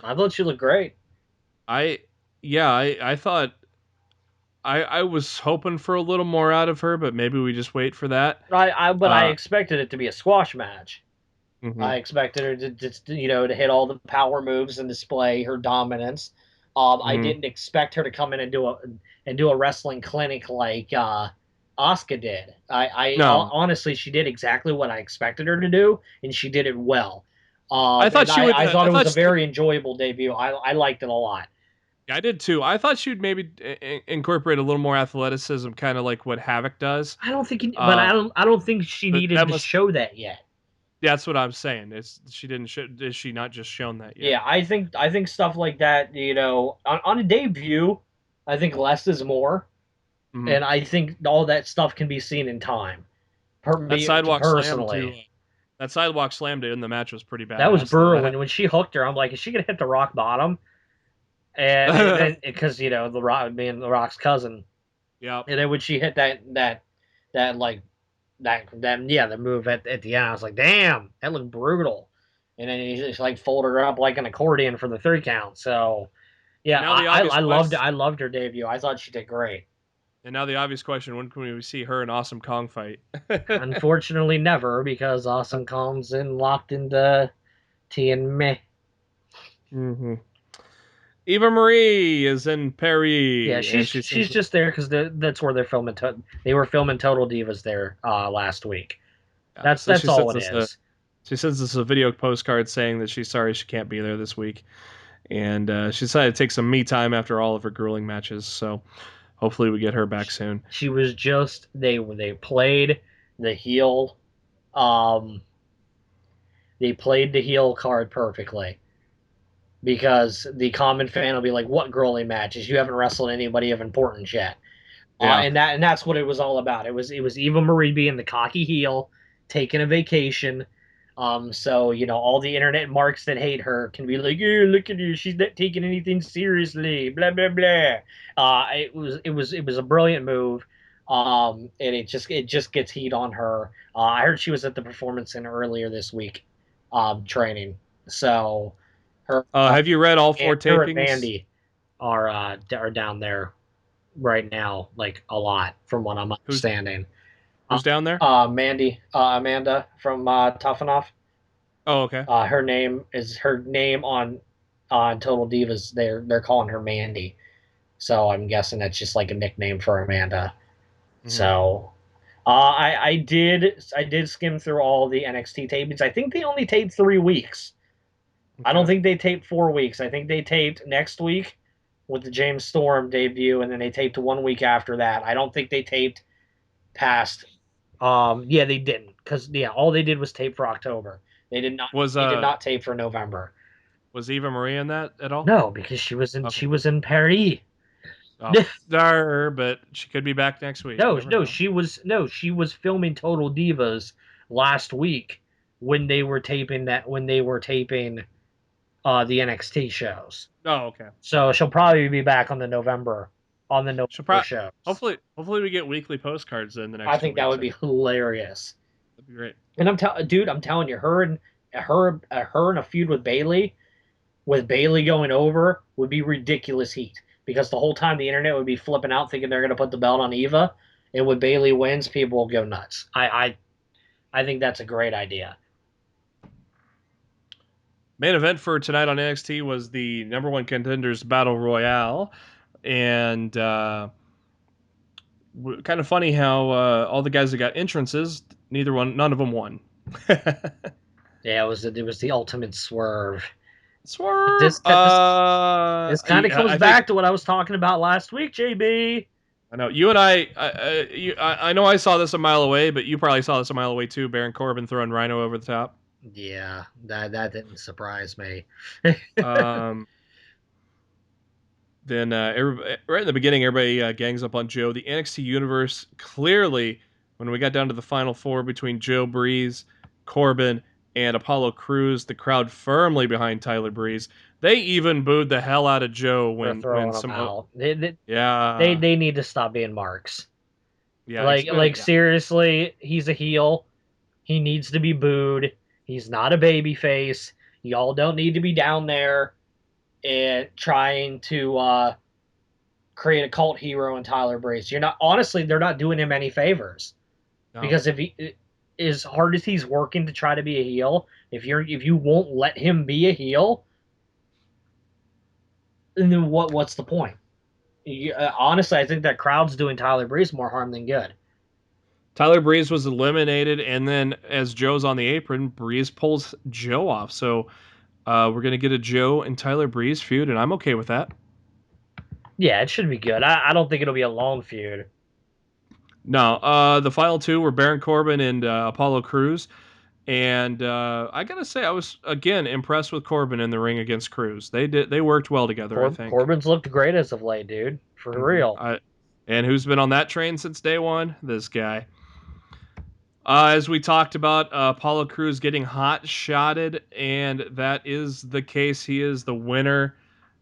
I thought she looked great. I I thought I was hoping for a little more out of her, but maybe we just wait for that. But I expected it to be a squash match. Mhm. I expected her to just to hit all the power moves and display her dominance. I Mhm. didn't expect her to come in and do a wrestling clinic like Asuka did. No, Honestly, she did exactly what I expected her to do, and she did it well. I thought And she would. I thought I it was thought a very enjoyable debut. I liked it a lot. I did too. I thought she'd maybe incorporate a little more athleticism, kind of like what Havoc does. I don't think, but Uh, I don't think she but needed that to must. show that yet. That's what I'm saying. It's she didn't. Is she not just shown that yet? Yeah, I think stuff like that, on a debut, I think less is more, Mhm. and I think all that stuff can be seen in time. That sidewalk slam Personally, to that sidewalk slam to end the match was pretty that was badass, though. brutal when she hooked her. I'm like, is she gonna hit the rock bottom? And then because the Rock being the Rock's cousin, Yeah. and then when she hit that like that yeah the move at the end, I was like, damn, that looked brutal. And then he just like folded her up like an accordion for the 3 count. So And yeah, now the obvious I quest. loved her debut. I thought she did great. And now the obvious question: when can we see her and Awesome Kong fight? Unfortunately, never because Awesome Kong's in locked into T and me. hmm Eva Marie is in Yeah, Paris, and she's just there because that's where they're filming. They were filming Total Divas there last week. so That's all it is. she sends us a video postcard saying that she's sorry she can't be there this week, and she decided to take some me time after all of her grueling matches. So hopefully we get her back soon. She was just they played the heel. Um, they played the heel card perfectly because the common fan will be like, "What girly matches? You haven't wrestled anybody of importance yet." Yeah. And that's what it was all about. It was Eva Marie being the cocky heel, taking a vacation. So all the internet marks that hate her can be like, "Oh, look at her, she's not taking anything seriously." Blah blah blah. It was a brilliant move. And it just gets heat on her. I heard she was at the Performance Center earlier this week, training. So her Have you read all four her and tapings? Mandy are down there right now, like a lot from what I'm Who's understanding. who's down there? Amanda from Tough Enough. Oh, okay. Her name on Total Divas. They're calling her Mandy, so I'm guessing that's just like a nickname for Amanda. hmm So I did skim through all the NXT tapings. I think they only taped 3 weeks. I don't Okay. think they taped 4 weeks. I think they taped next week with the James Storm debut, and then they taped 1 week after that. I don't think they taped past. Yeah, they didn't because yeah, all they did was tape for October. Was They did not tape for November. was Eva Marie in that at all? No, because Okay. she was in Paris. Oh, there, but she could be back next week. You never know. She was filming Total Divas last week when they were taping the NXT shows. Oh, okay. So she'll probably be back on the She'll November probably shows. hopefully we get weekly postcards in the I next two think that weeks. would be hilarious. That'd be great. And I'm telling you, her and a feud with Bailey going over would be ridiculous heat because the whole time the internet would be flipping out thinking they're going to put the belt on Eva, and when Bailey wins, people will go nuts. I think that's a great idea. Main event for tonight on NXT was the number one contenders battle royale, and kind of funny how all the guys that got entrances, none of them won. Yeah, it was the ultimate swerve. Swerve. This kind of comes I think back to what I was talking about last week, JB. I know you and I know I saw this a mile away, but you probably saw this a mile away too. Baron Corbin throwing Rhino over the top. Yeah, that didn't surprise me. Um, then right in the beginning, everybody gangs up on Joe. The NXT universe clearly, when we got down to the final four between Joe Breeze, Corbin, and Apollo Crews, the crowd firmly behind Tyler Breeze. They even booed the hell out of Joe For when throwing them some out. yeah They need to stop being marks. yeah explain yeah. Seriously, he's a heel. He needs to be booed. He's not a baby face. Y'all don't need to be down there and trying to create a cult hero in Tyler Breeze. You're not honestly, they're not doing him any favors. No. Because if he as hard as he's working to try to be a heel, if you won't let him be a heel, then what's the point? Honestly, I think that crowd's doing Tyler Breeze more harm than good. Tyler Breeze was eliminated, and then as Joe's on the apron, Breeze pulls Joe off. So we're gonna get a Joe and Tyler Breeze feud, and I'm okay with that. Yeah, it should be good. I don't think it'll be a long feud. No, the final two were Baron Corbin and Apollo Crews, and I gotta say I was again impressed with Corbin in the ring against Crews. They worked well together. I think. Corbin's looked great as of late, dude. For real. And who's been on that train since day one? This guy. As we talked about, Apollo Crews getting hot shotted, and that is the case. He is the winner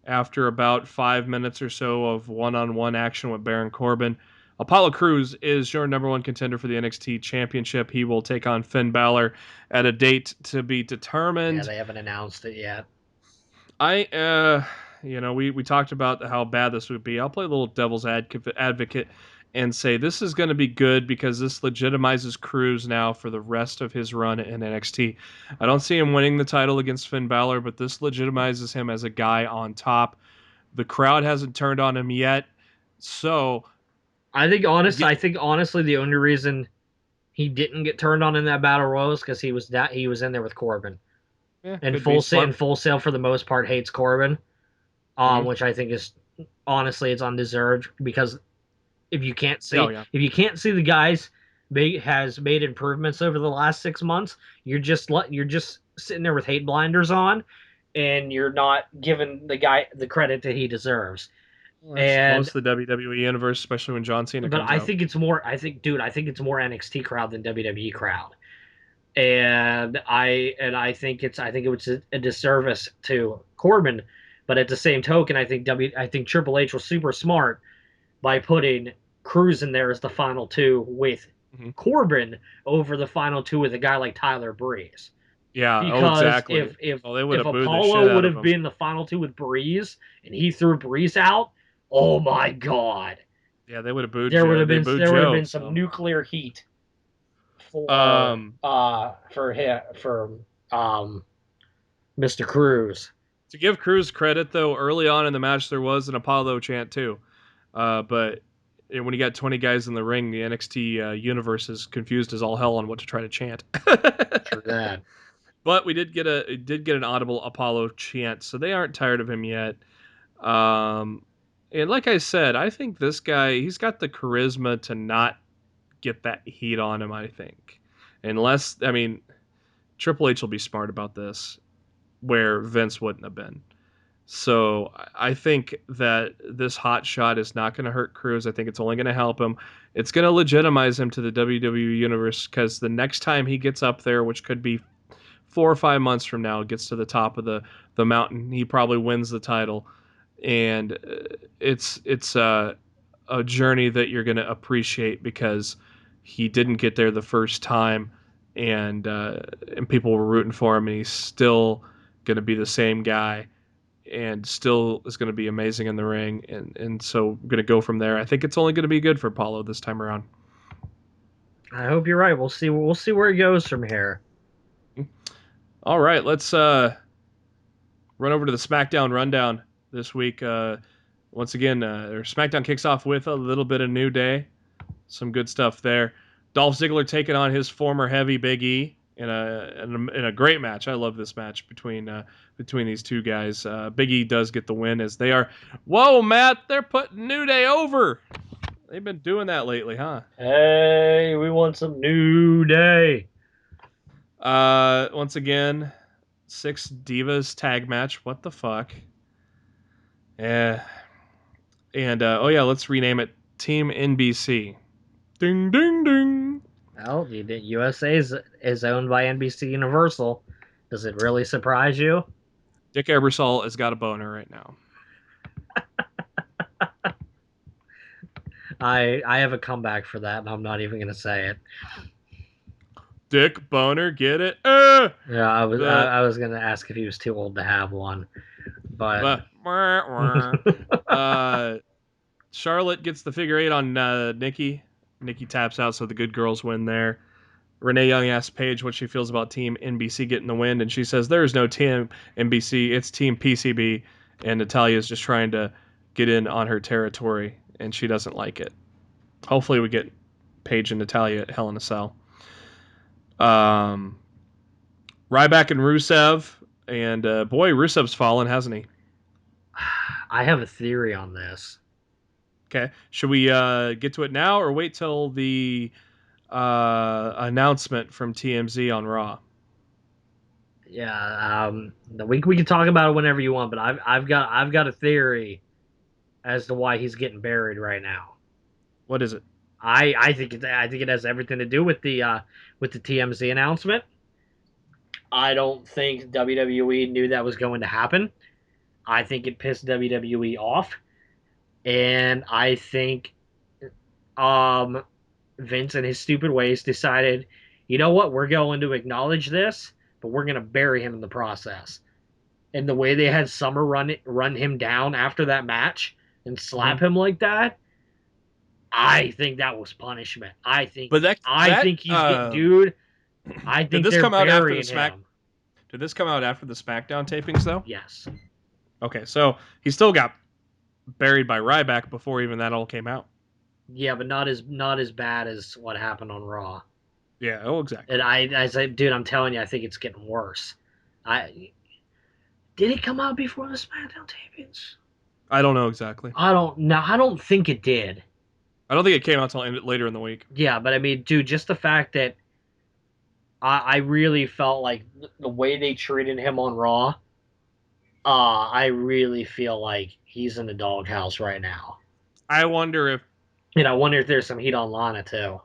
after about 5 minutes or so of one-on-one action with Baron Corbin. Apollo Crews is your number one contender for the NXT Championship. He will take on Finn Balor at a date to be determined. Yeah, they haven't announced it yet. We talked about how bad this would be. I'll play a little devil's advocate and say this is going to be good because this legitimizes Crews now for the rest of his run in NXT. I don't see him winning the title against Finn Balor, but this legitimizes him as a guy on top. The crowd hasn't turned on him yet, so I think honestly the only reason he didn't get turned on in that battle royal is because he was in there with Corbin. And Full Sail for the most part hates Corbin, which I think is honestly it's undeserved because if you can't see the guys has made improvements over the last 6 months, you're just sitting there with hate blinders on, and you're not giving the guy the credit that he deserves. Well, and most of the WWE universe, especially when John Cena comes out. But I think it's more NXT crowd than WWE crowd. And I think it was a disservice to Corbin, but at the same token, I think Triple H was super smart by putting Crews in there as the final two with Corbin over the final two with a guy like Tyler Breeze. Yeah, because exactly. If Apollo would have been the final two with Breeze and he threw Breeze out, oh my God! Yeah, they would have booed. There would have been some nuclear heat for Mr. Crews. To give Crews credit, though, early on in the match there was an Apollo chant too, but when you got 20 guys in the ring, the NXT universe is confused as all hell on what to try to chant. True that. But we did get an audible Apollo chant, so they aren't tired of him yet. And like I said, I think this guy, he's got the charisma to not get that heat on him, I think. Unless, Triple H will be smart about this, where Vince wouldn't have been. So I think that this hot shot is not going to hurt Crews. I think it's only going to help him. It's going to legitimize him to the WWE universe because the next time he gets up there, which could be 4 or 5 months from now, gets to the top of the mountain, he probably wins the title. And it's a journey that you're going to appreciate because he didn't get there the first time, and people were rooting for him, and he's still going to be the same guy and still is going to be amazing in the ring. And so we're going to go from there. I think it's only going to be good for Apollo this time around. I hope you're right. We'll see where it goes from here. All right, let's run over to the SmackDown rundown this week. Once again, SmackDown kicks off with a little bit of New Day. Some good stuff there. Dolph Ziggler taking on his former heavy Big E in a great match. I love this match between these two guys. Big E does get the win as they are. Whoa, Matt! They're putting New Day over. They've been doing that lately, huh? Hey, we want some New Day. Once again, 6 Divas tag match. What the fuck? Yeah. And oh yeah, let's rename it Team NBC. Ding ding ding. Well, USA is owned by NBC Universal. Does it really surprise you? Dick Ebersol has got a boner right now. I have a comeback for that, and I'm not even gonna say it. Dick boner, get it? Yeah, I was I, The I was gonna ask if he was too old to have one, but uh, Charlotte gets the figure 8 on Nikki. Nikki taps out, so the good girls win there. Renee Young asks Paige what she feels about Team NBC getting the win, and she says there is no Team NBC, it's Team PCB, and Natalia is just trying to get in on her territory, and she doesn't like it. Hopefully, we get Paige and Natalia at Hell in a Cell. Ryback and Rusev, and boy, Rusev's fallen, hasn't he? I have a theory on this. Okay, should we get to it now or wait till the announcement from TMZ on Raw? Yeah, we can talk about it whenever you want, but I've got a theory as to why he's getting buried right now. What is it? I think it has everything to do with the TMZ announcement. I don't think WWE knew that was going to happen. I think it pissed WWE off, and I think um, Vince and his stupid ways decided, you know what, we're going to acknowledge this, but we're going to bury him in the process. And the way they had Summer run him down after that match and slap him like that, I think that was punishment. But I that think he's getting, dude. I did think this they're come out after the burying Smack? him. Did this come out after the SmackDown tapings though? Yes. Okay, so he still got buried by Ryback before even that all came out. Yeah, but not as bad as what happened on Raw. Yeah, oh exactly. And I said, dude, I'm telling you, I think it's getting worse. I did it come out before the SmackDown tapings? I don't know exactly. I don't know. I don't think it did. I don't think it came out until later in the week. Yeah, but I mean, dude, just the fact that I really felt like the way they treated him on Raw, I really feel like he's in the doghouse right now. I wonder if And I wonder if there's some heat on Lana too.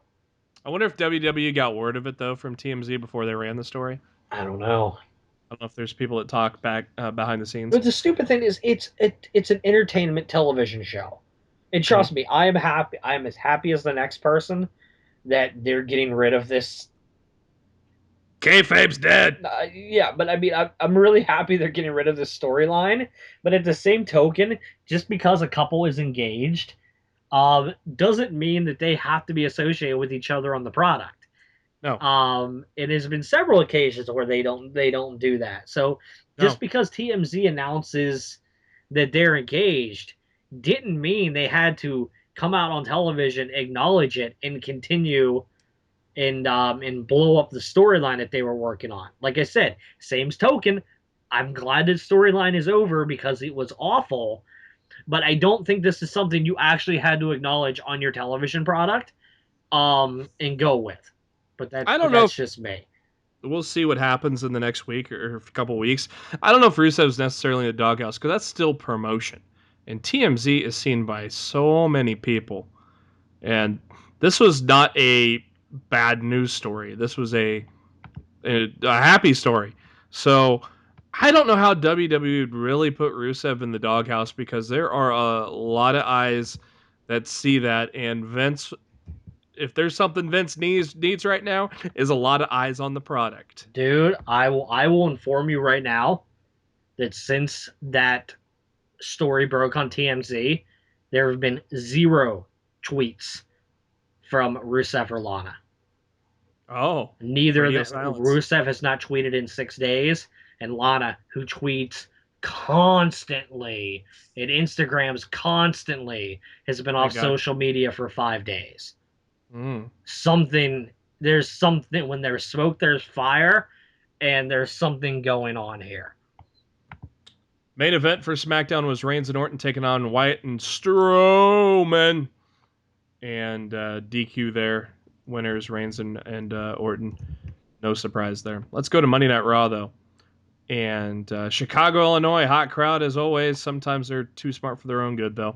WWE got word of it though from TMZ before they ran the story. I don't know. I don't know if there's people that talk back behind the scenes. But the stupid thing is, it's an entertainment television show. And trust me, I am happy. I am as happy as the next person that they're getting rid of this. Kayfabe's dead. Yeah, but I mean, I'm really happy they're getting rid of this storyline. But at the same token, just because a couple is engaged, doesn't mean that they have to be associated with each other on the product. No. It has been several occasions where they don't do that. So just because TMZ announces that they're engaged didn't mean they had to come out on television, acknowledge it, and continue and blow up the storyline that they were working on. Like I said, same token, I'm glad that storyline is over because it was awful, but I don't think this is something you actually had to acknowledge on your television product and go with. But that's just me. We'll see what happens in the next week or a couple weeks. I don't know if Rusev's necessarily in the doghouse because that's still promotion. And TMZ is seen by so many people. And this was not a bad news story. This was a happy story. So I don't know how WWE would really put Rusev in the doghouse because there are a lot of eyes that see that. And Vince, if there's something Vince needs right now, is a lot of eyes on the product. Dude, I will inform you right now that since that story broke on TMZ, there have been 0 tweets from Rusev or Lana. Oh, Neither of them. silence. Rusev has not tweeted in 6 days, and Lana, who tweets constantly and Instagrams constantly, has been off social media for 5 days. There's something, when there's smoke, there's fire, and there's something going on here. Main event for SmackDown was Reigns and Orton taking on Wyatt and Strowman. and DQ there. Winners, Reigns and Orton. No surprise there. Let's go to Monday Night Raw though. And Chicago, Illinois, hot crowd as always. Sometimes they're too smart for their own good though.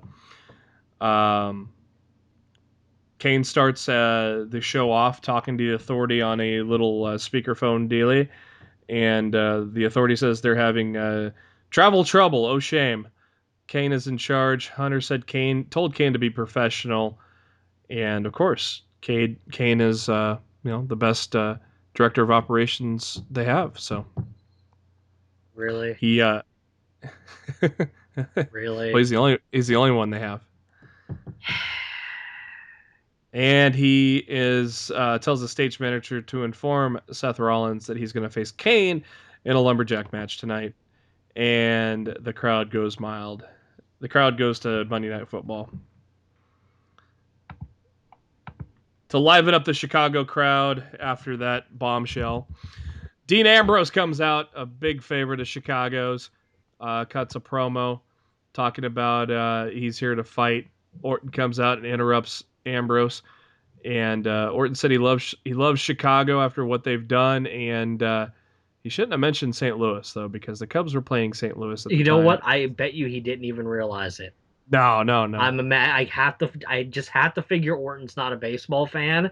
Kane starts the show off talking to the Authority on a little speakerphone dealie, and the Authority says they're having travel trouble. Oh shame. Kane is in charge. Hunter said told Kane to be professional, and of course, Kane is the best director of operations they have. So Really? he Really? well, he's the only one they have. And he tells the stage manager to inform Seth Rollins that he's going to face Kane in a lumberjack match tonight, and the crowd goes mild. The crowd goes to Monday Night Football. To liven up the Chicago crowd after that bombshell, Dean Ambrose comes out, a big favorite of Chicago's, cuts a promo talking about he's here to fight. Orton comes out and interrupts Ambrose, and Orton said he loves Chicago after what they've done, and he shouldn't have mentioned St. Louis though, because the Cubs were playing St. Louis at the time. You know what? I bet you he didn't even realize it. No. I just have to figure Orton's not a baseball fan,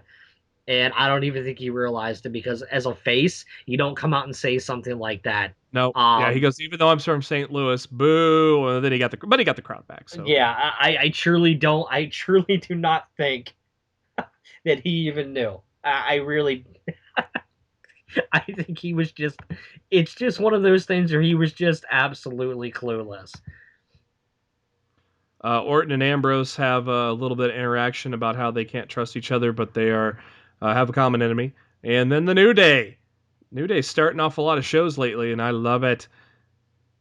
and I don't even think he realized it because as a face, you don't come out and say something like that. No, yeah, he goes, even though I'm from St. Louis, boo. And then he got the crowd back. So yeah, I truly do not think that he even knew. I really, I think he was just. It's just one of those things where he was just absolutely clueless. Orton and Ambrose have a little bit of interaction about how they can't trust each other, but they have a common enemy. And then the New Day. New Day's starting off a lot of shows lately, and I love it.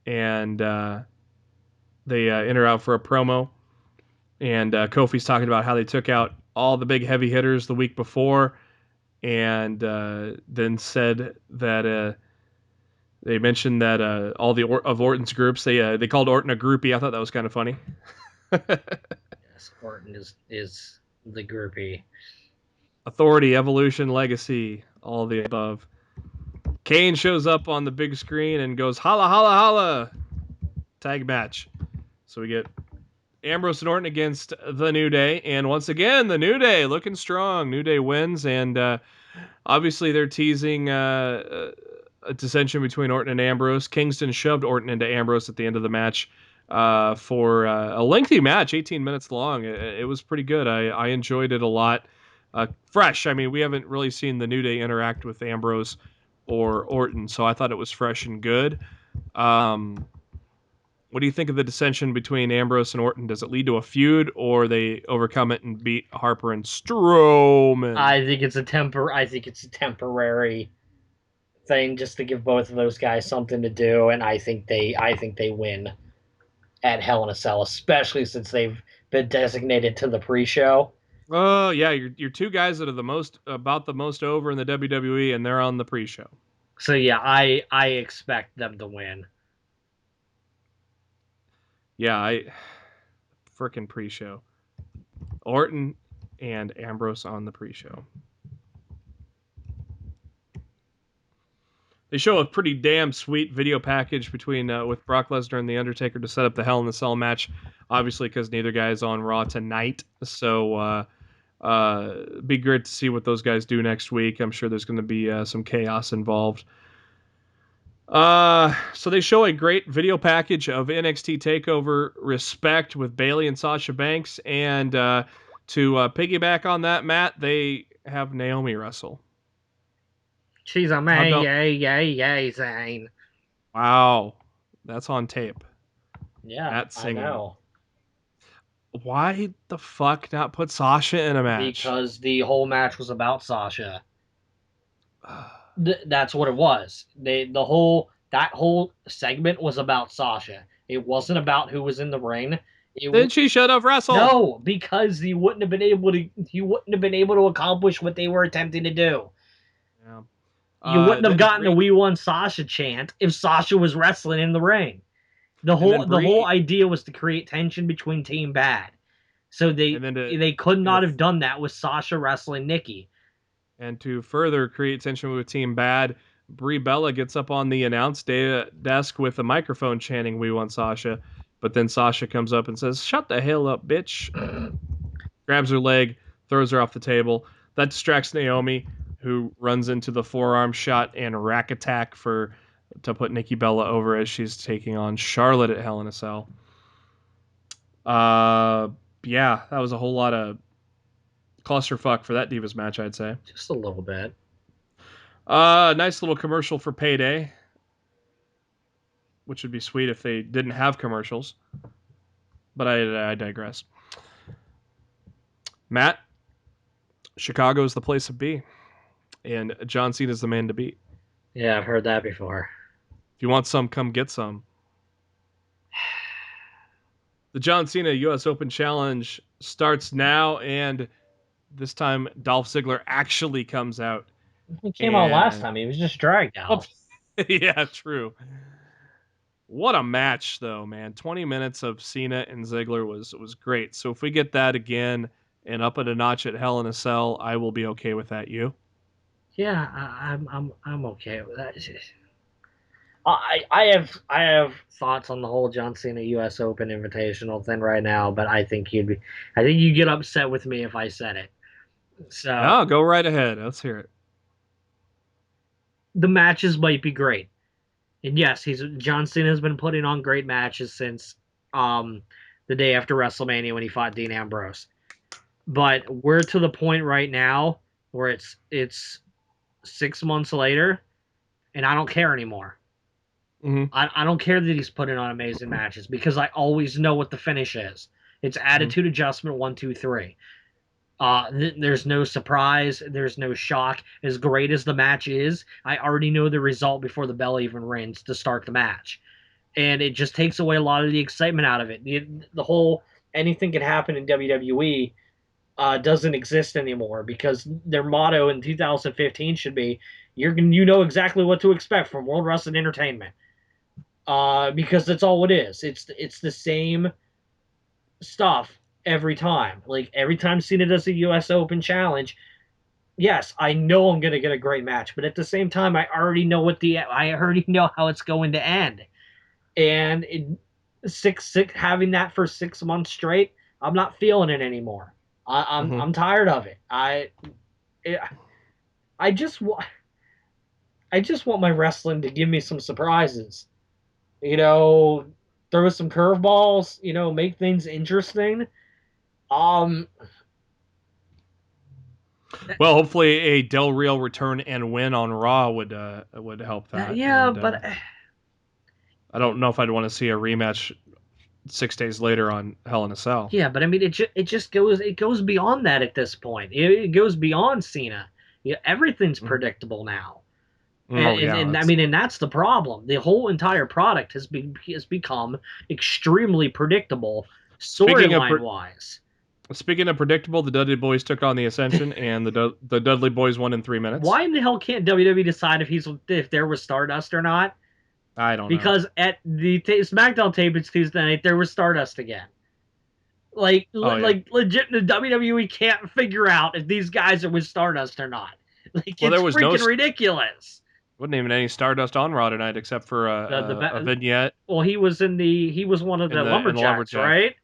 And they enter out for a promo. And Kofi's talking about how they took out all the big heavy hitters the week before, and then said that they mentioned that all of Orton's groups, they called Orton a groupie. I thought that was kind of funny. Yes, Orton is the groupie. Authority, Evolution, Legacy, all the above. Kane shows up on the big screen and goes, holla, holla, holla. Tag match. So we get Ambrose and Orton against the New Day. And once again, the New Day looking strong. New Day wins. And obviously they're teasing a dissension between Orton and Ambrose. Kingston shoved Orton into Ambrose at the end of the match for a lengthy match, 18 minutes long. It was pretty good. I enjoyed it a lot. Fresh. I mean, we haven't really seen the New Day interact with Ambrose or Orton, so I thought it was fresh and good. What do you think of the dissension between Ambrose and Orton? Does it lead to a feud, or they overcome it and beat Harper and Strowman? I think it's a temporary thing just to give both of those guys something to do, and I think they win at Hell in a Cell, especially since they've been designated to the pre-show. Oh yeah, you're two guys that are the most over in the WWE, and they're on the pre-show. So yeah, I expect them to win. Yeah, frickin' pre-show. Orton and Ambrose on the pre-show. They show a pretty damn sweet video package between with Brock Lesnar and The Undertaker to set up the Hell in a Cell match. Obviously, because neither guy is on Raw tonight, so be great to see what those guys do next week. I'm sure there's going to be some chaos involved. So they show a great video package of NXT TakeOver Respect with Bayley and Sasha Banks, and to piggyback on that, Matt, they have Naomi wrestle. She's a man, yay, Zane. Wow, that's on tape. Yeah, Matt singing. I know. Why the fuck not put Sasha in a match? Because the whole match was about Sasha. That's what it was. That whole segment was about Sasha. It wasn't about who was in the ring. Then she should have wrestled. No, because you wouldn't have been able to accomplish what they were attempting to do. Yeah. You wouldn't have gotten the "We Won Sasha" chant if Sasha was wrestling in the ring. The whole idea was to create tension between Team Bad. So And then they could not have done that with Sasha wrestling Nikki. And to further create tension with Team Bad, Brie Bella gets up on the announce desk with a microphone chanting, "We want Sasha." But then Sasha comes up and says, "Shut the hell up, bitch." Grabs her leg, throws her off the table. That distracts Naomi, who runs into the forearm shot and rack attack to put Nikki Bella over as she's taking on Charlotte at Hell in a Cell. Yeah, that was a whole lot of clusterfuck for that Divas match, I'd say. Just a little bit. Nice little commercial for Payday, which would be sweet if they didn't have commercials. But I digress. Matt, Chicago is the place to be, and John Cena is the man to beat. Yeah, I've heard that before. If you want some, come get some. The John Cena U.S. Open Challenge starts now, and this time Dolph Ziggler actually comes out. He came out last time. He was just dragged out. Yeah, true. What a match, though, man. 20 minutes of Cena and Ziggler was great. So if we get that again and up at a notch at Hell in a Cell, I will be okay with that. You? Yeah, I'm okay with that. I have thoughts on the whole John Cena U.S. Open Invitational thing right now, but I think you'd get upset with me if I said it. So Oh, go right ahead. Let's hear it. The matches might be great, and yes, John Cena has been putting on great matches since the day after WrestleMania when he fought Dean Ambrose. But we're to the point right now where it's 6 months later, and I don't care anymore. Mm-hmm. I don't care that he's putting on amazing matches because I always know what the finish is. It's attitude adjustment 1, 2, 3. There's no surprise. There's no shock. As great as the match is, I already know the result before the bell even rings to start the match. And it just takes away a lot of the excitement out of it. The whole anything can happen in WWE doesn't exist anymore because their motto in 2015 should be you know exactly what to expect from World Wrestling Entertainment. Because that's all it is. It's the same stuff every time. Like every time Cena does a U.S. Open Challenge, yes, I know I'm gonna get a great match, but at the same time, I already know how it's going to end. And having that for 6 months straight, I'm not feeling it anymore. I'm tired of it. I just want my wrestling to give me some surprises. Throw some curveballs. Make things interesting. Well, hopefully a Del Rio return and win on Raw would help that. Yeah, and, but I don't know if I'd want to see a rematch 6 days later on Hell in a Cell. Yeah, but I mean, it just goes beyond that at this point. It goes beyond Cena. Everything's predictable now. And I mean, and that's the problem. The whole entire product has become extremely predictable storyline wise. Speaking of predictable, the Dudley Boys took on the Ascension, and the Dudley Boys won in 3 minutes. Why in the hell can't WWE decide if there was Stardust or not? I don't know. Because at the SmackDown tape, it's Tuesday night, there was Stardust again. Like legit, the WWE can't figure out if these guys are with Stardust or not. Like, it's freaking ridiculous. Wasn't even any Stardust on Raw tonight except for a vignette. Well, he was one of the lumberjacks, right?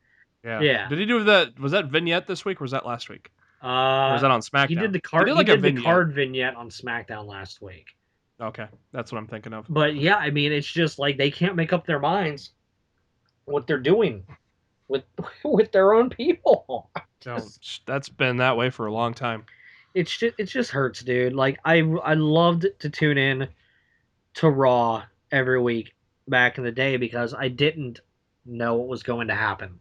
Yeah. Did he do that? Was that vignette this week or was that last week? Or was that on SmackDown? He did the card. He did the card vignette on SmackDown last week. Okay, that's what I'm thinking of. But yeah, I mean, it's just like they can't make up their minds what they're doing with their own people. That's been that way for a long time. It just hurts, dude. Like I loved to tune in to Raw every week back in the day because I didn't know what was going to happen.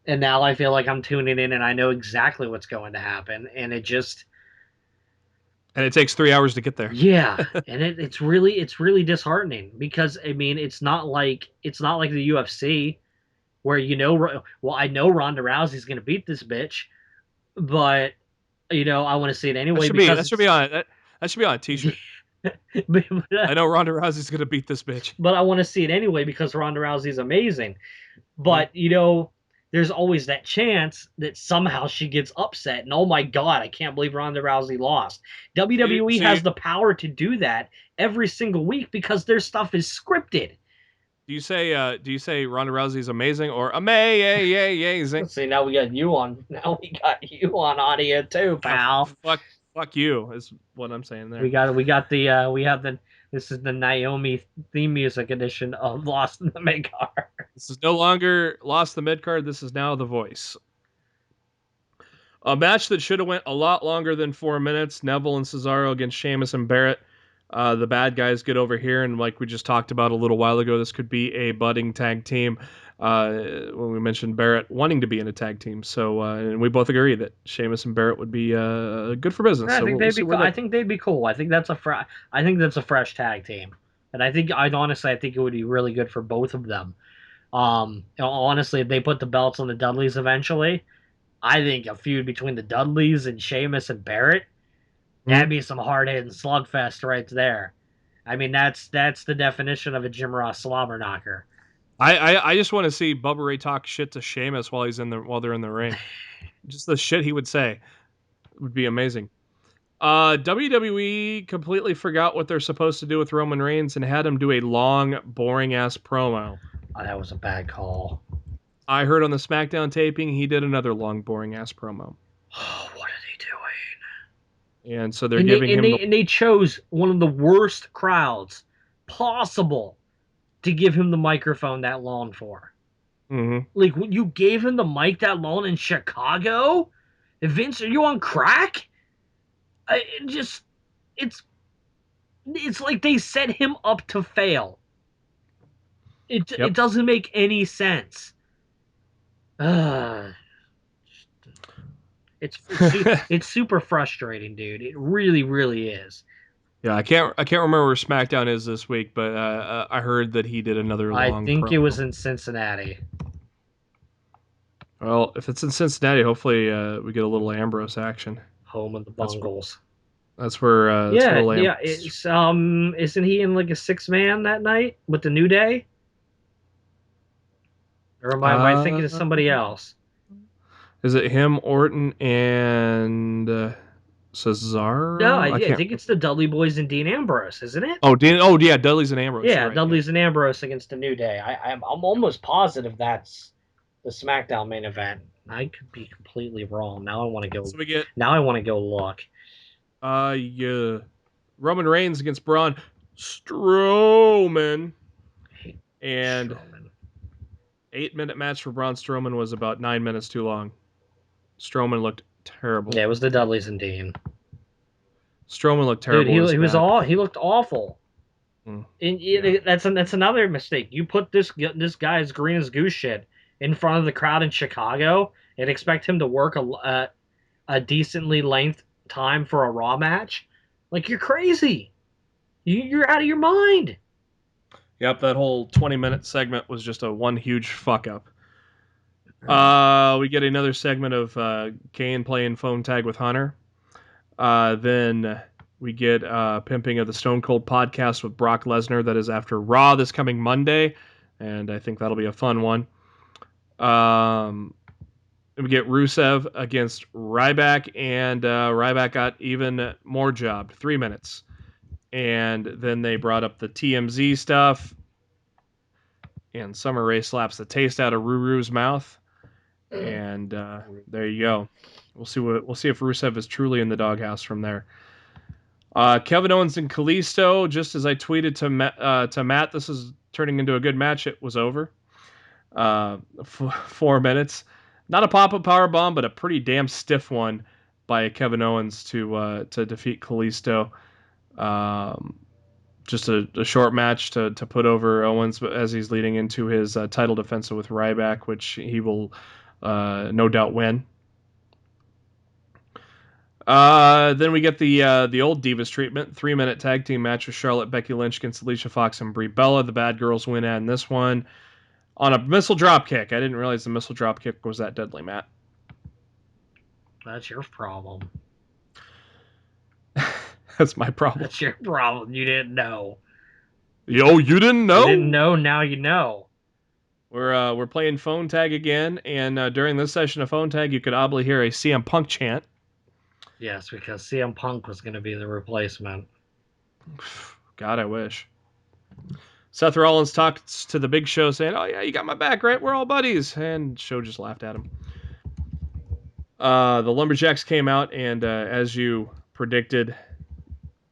And now I feel like I'm tuning in and I know exactly what's going to happen, and it takes 3 hours to get there. Yeah, and it's really disheartening because I mean it's not like the UFC where I know Ronda Rousey's gonna beat this bitch, but I want to see it anyway. That should be on a t-shirt. I know Ronda Rousey's gonna beat this bitch, but I want to see it anyway because Ronda Rousey's amazing. But there's always that chance that somehow she gets upset. And oh my God, I can't believe Ronda Rousey lost. WWE has the power to do that every single week because their stuff is scripted. Do you say Ronda Rousey's amazing or amazing? See, now we got you on. Now we got you on audio too, Yeah, pal. fuck you is what I'm saying there. We have the this is the Naomi theme music edition of Lost in the Midgard. This is no longer Lost the Midcard. This is now The Voice. A match that should have went a lot longer than 4 minutes. Neville and Cesaro against Sheamus and Barrett. The bad guys get over here, and like we just talked about a little while ago, this could be a budding tag team. When we mentioned Barrett wanting to be in a tag team, so and we both agree that Sheamus and Barrett would be good for business. I So think we'll they'd see be. where I that. think they'd be cool. I think that's a fresh tag team, and I think it would be really good for both of them. Honestly, if they put the belts on the Dudleys eventually, I think a feud between the Dudleys and Sheamus and Barrett, that'd be some hard hitting slugfest right there. I mean, that's the definition of a Jim Ross slobber knocker. I just want to see Bubba Ray talk shit to Sheamus while they're in the ring. Just the shit he would say would be amazing. WWE completely forgot what they're supposed to do with Roman Reigns and had him do a long, boring ass promo. Oh, that was a bad call. I heard on the SmackDown taping he did another long, boring ass promo. Oh, what are they doing? And so they're giving him and they chose one of the worst crowds possible to give him the microphone that long for. Mm-hmm. Like, when you gave him the mic that long in Chicago? Vince, are you on crack? It's like they set him up to fail. It doesn't make any sense. It's super frustrating, dude. It really, really is. Yeah, I can't remember where SmackDown is this week, but I heard that he did another long. I think promo. it was in Cincinnati. Well, if it's in Cincinnati, hopefully we get a little Ambrose action. Home of the Bungles. That's where. Yeah. It's isn't he in like a 6-man that night with the New Day? Or am I thinking of somebody else? Is it him, Orton, and Cesaro? No, I think it's the Dudley Boys and Dean Ambrose, isn't it? Oh, yeah, Dudley's and Ambrose. Yeah, right, Dudley's and Ambrose against the New Day. I'm almost positive that's the SmackDown main event. I could be completely wrong. Now I want to go. So we get. Now I want to go look. Yeah, Roman Reigns against Braun Strowman, and Strowman. 8-minute match for Braun Strowman was about 9 minutes too long. Strowman looked terrible. Yeah, it was the Dudleys and Dean. Strowman looked terrible. Dude, he looked awful. Mm. And that's another mistake. You put this guy's green as goose shit in front of the crowd in Chicago and expect him to work a decently length time for a Raw match? Like, you're crazy. You're out of your mind. Yep, that whole 20-minute segment was just one huge fuck up. We get another segment of Kane playing phone tag with Hunter. Then we get Pimping of the Stone Cold podcast with Brock Lesnar. That is after Raw this coming Monday, and I think that'll be a fun one. We get Rusev against Ryback, and Ryback got even more jobbed, 3 minutes. And then they brought up the TMZ stuff, and Summer Rae slaps the taste out of Ruru's mouth. And there you go. We'll see if Rusev is truly in the doghouse from there. Kevin Owens and Kalisto. Just as I tweeted to Matt, this is turning into a good match. It was over. 4 minutes. Not a pop-up powerbomb, but a pretty damn stiff one by Kevin Owens to defeat Kalisto. Just a short match to put over Owens as he's leading into his title defense with Ryback, which he will no doubt win. Then we get the old Divas treatment, 3-minute tag team match with Charlotte, Becky Lynch against Alicia Fox and Brie Bella. The Bad Girls win in this one on a missile drop kick. I didn't realize the missile drop kick was that deadly, Matt. That's your problem. That's my problem. That's your problem. You didn't know. Yo, you didn't know? You didn't know, now you know. We're playing phone tag again, and during this session of phone tag, you could audibly hear a CM Punk chant. Yes, because CM Punk was going to be the replacement. God, I wish. Seth Rollins talks to the Big Show, saying, "Oh yeah, you got my back, right? We're all buddies." And Show just laughed at him. The Lumberjacks came out, and as you predicted,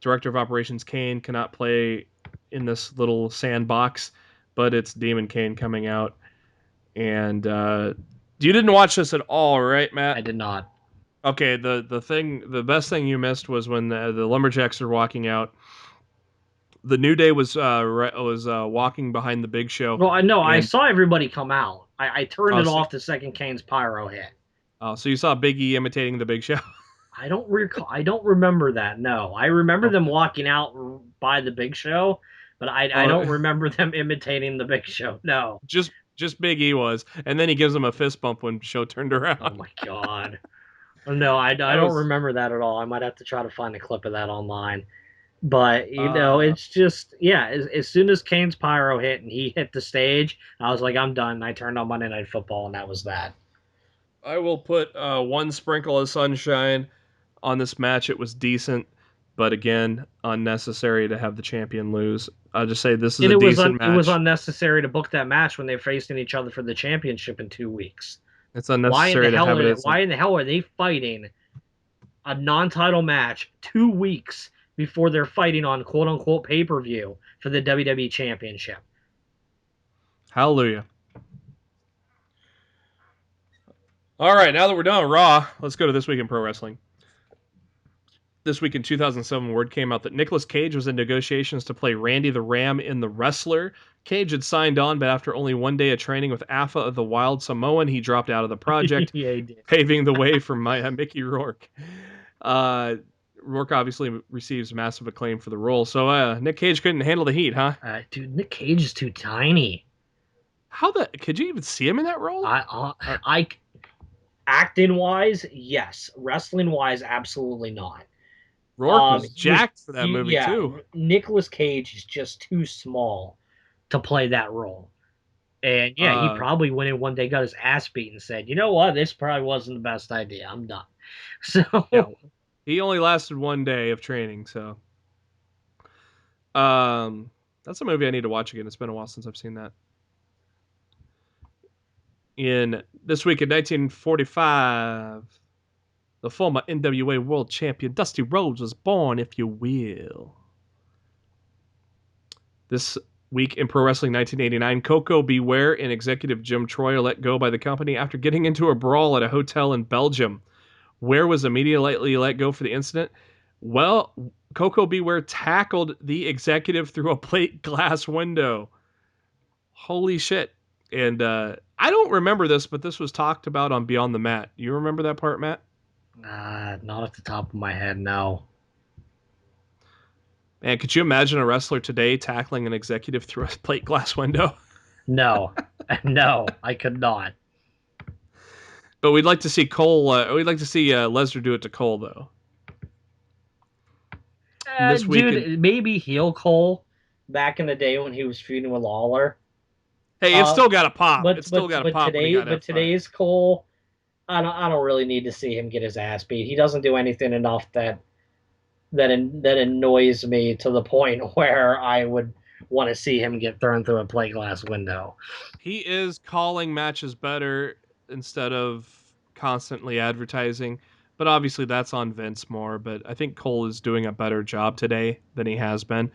Director of Operations Kane cannot play in this little sandbox, but it's Demon Kane coming out. And you didn't watch this at all, right, Matt? I did not. Okay, the best thing you missed was when the Lumberjacks are walking out. The New Day was walking behind the Big Show. Well, I know. I and saw everybody come out. I turned it so, off the second Kane's pyro hit. so you saw Big E imitating the Big Show. I don't recall. I don't remember that. No, I remember them walking out by the Big Show, but I don't remember them imitating the Big Show. No, just Big E was, and then he gives him a fist bump when Show turned around. Oh my god. No, I don't remember that at all. I might have to try to find a clip of that online. But it's just As soon as Kane's pyro hit and he hit the stage, I was like, I'm done. I turned on Monday Night Football, and that was that. I will put one sprinkle of sunshine on this match. It was decent, but again, unnecessary to have the champion lose. I'll just say this is a decent match. It was unnecessary to book that match when they're facing each other for the championship in 2 weeks. It's unnecessary Why in the hell are they fighting a non-title match 2 weeks before they're fighting on quote-unquote pay-per-view for the WWE Championship? Hallelujah. All right, now that we're done with Raw, let's go to This Week in Pro Wrestling. This week in 2007, word came out that Nicolas Cage was in negotiations to play Randy the Ram in The Wrestler. Cage had signed on, but after only 1 day of training with Afa of the Wild Samoan, he dropped out of the project, Yeah, he did. paving the way for Mickey Rourke. Rourke obviously receives massive acclaim for the role, so Nick Cage couldn't handle the heat, huh? Dude, Nick Cage is too tiny. Could you even see him in that role? Acting wise, yes. Wrestling wise, absolutely not. Rourke was jacked for that movie too. Nicolas Cage is just too small to play that role. And he probably went in one day, got his ass beat, and said, "You know what? This probably wasn't the best idea. I'm done." So he only lasted 1 day of training. So that's a movie I need to watch again. It's been a while since I've seen that. In This Week in 1945, the former NWA World Champion Dusty Rhodes was born, if you will. This week in Pro Wrestling 1989, Coco Beware and executive Jim Troy are let go by the company after getting into a brawl at a hotel in Belgium. Ware was immediately let go for the incident. Well, Coco Beware tackled the executive through a plate glass window. Holy shit. And I don't remember this, but this was talked about on Beyond the Mat. You remember that part, Matt? Not off the top of my head, no. Man, could you imagine a wrestler today tackling an executive through a plate glass window? No. No, I could not. But we'd like to see Cole. We'd like to see Lesnar do it to Cole, though. Maybe heel Cole back in the day when he was feuding with Lawler. Hey, it's still got to pop. But today's Cole, I don't really need to see him get his ass beat. He doesn't do anything enough that annoys me to the point where I would want to see him get thrown through a plate glass window. He is calling matches better instead of constantly advertising, but obviously that's on Vince more. But I think Cole is doing a better job today than he has been.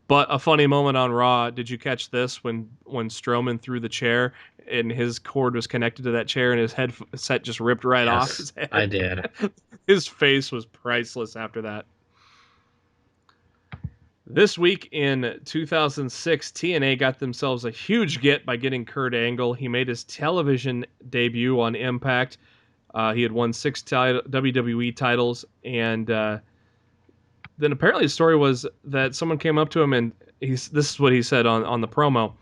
But a funny moment on Raw, did you catch this when Strowman threw the chair and his cord was connected to that chair and his headset just ripped right off his head? I did. His face was priceless after that. This week in 2006, TNA got themselves a huge get by getting Kurt Angle. He made his television debut on Impact. He had won 6 WWE titles, and then apparently the story was that someone came up to him and this is what he said on the promo.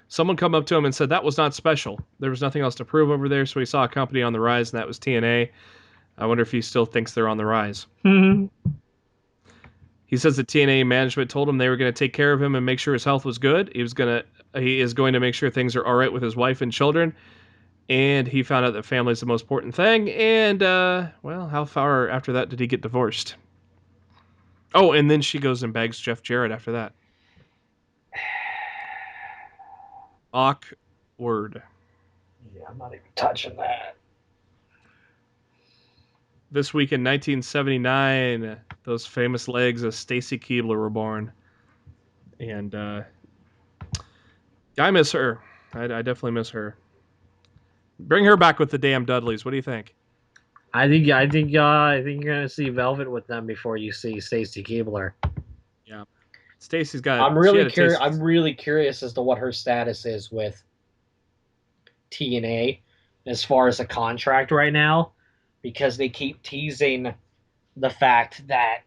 Someone come up to him and said that was not special. There was nothing else to prove over there, so he saw a company on the rise, and that was TNA. I wonder if he still thinks they're on the rise. Mm-hmm. He says that TNA management told him they were going to take care of him and make sure his health was good. He was going He is going to make sure things are all right with his wife and children. And he found out that family is the most important thing. And, well, how far after that did he get divorced? Oh, and then she goes and begs Jeff Jarrett after that. Awkward. Yeah, I'm not even touching that. This week in 1979, those famous legs of Stacy Keibler were born. And I miss her. I definitely miss her. Bring her back with the damn Dudleys. What do you think? I think you're gonna see Velvet with them before you see Stacy Keibler. Yeah. She had a taste. I'm really curious as to what her status is with TNA as far as a contract right now, because they keep teasing the fact that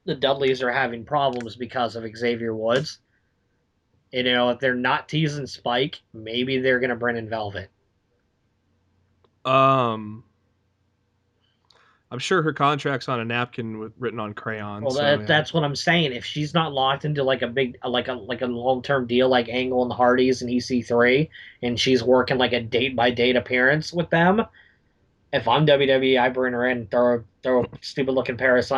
the Dudleys are having problems because of Xavier Woods. And, if they're not teasing Spike, maybe they're gonna bring in Velvet. Um, I'm sure her contract's on a napkin written on crayon. Well, So yeah. that's what I'm saying. If she's not locked into like a big, like a long term deal, like Angle and the Hardys and EC3, and she's working like a date by date appearance with them, if I'm WWE, I bring her in, throw a stupid looking pair of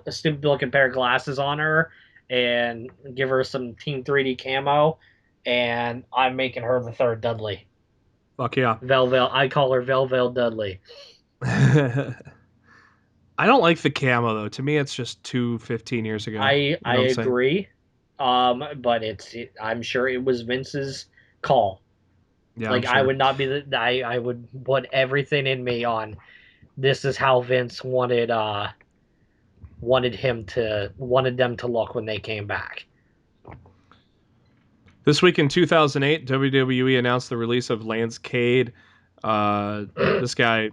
a stupid looking pair of glasses on her, and give her some Team 3D camo, and I'm making her the third Dudley. Fuck yeah. Velvel, I call her Velvel Dudley. I don't like the camo though. To me, it's just too 15 years ago. I agree, but I'm sure it was Vince's call. Yeah, Like, I'm sure. I would not be I would put everything in me on this is how Vince wanted them to look when they came back. This week in 2008, WWE announced the release of Lance Cade. This guy,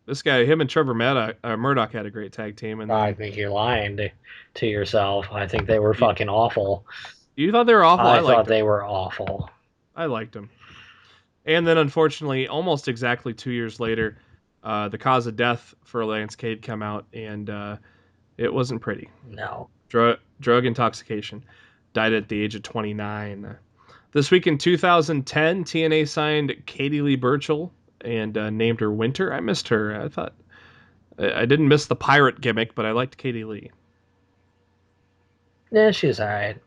him and Trevor Murdoch had a great tag team. And I think you're lying to yourself. I think they were fucking awful. You thought they were awful? I thought they were awful. I liked them. And then, unfortunately, almost exactly 2 years later, the cause of death for Lance Cade came out, and it wasn't pretty. No. Drug intoxication. Died at the age of 29. This week in 2010, TNA signed Katie Lee Burchill and named her Winter. I missed her. I didn't miss the pirate gimmick, but I liked Katie Lee. Yeah, she's all right.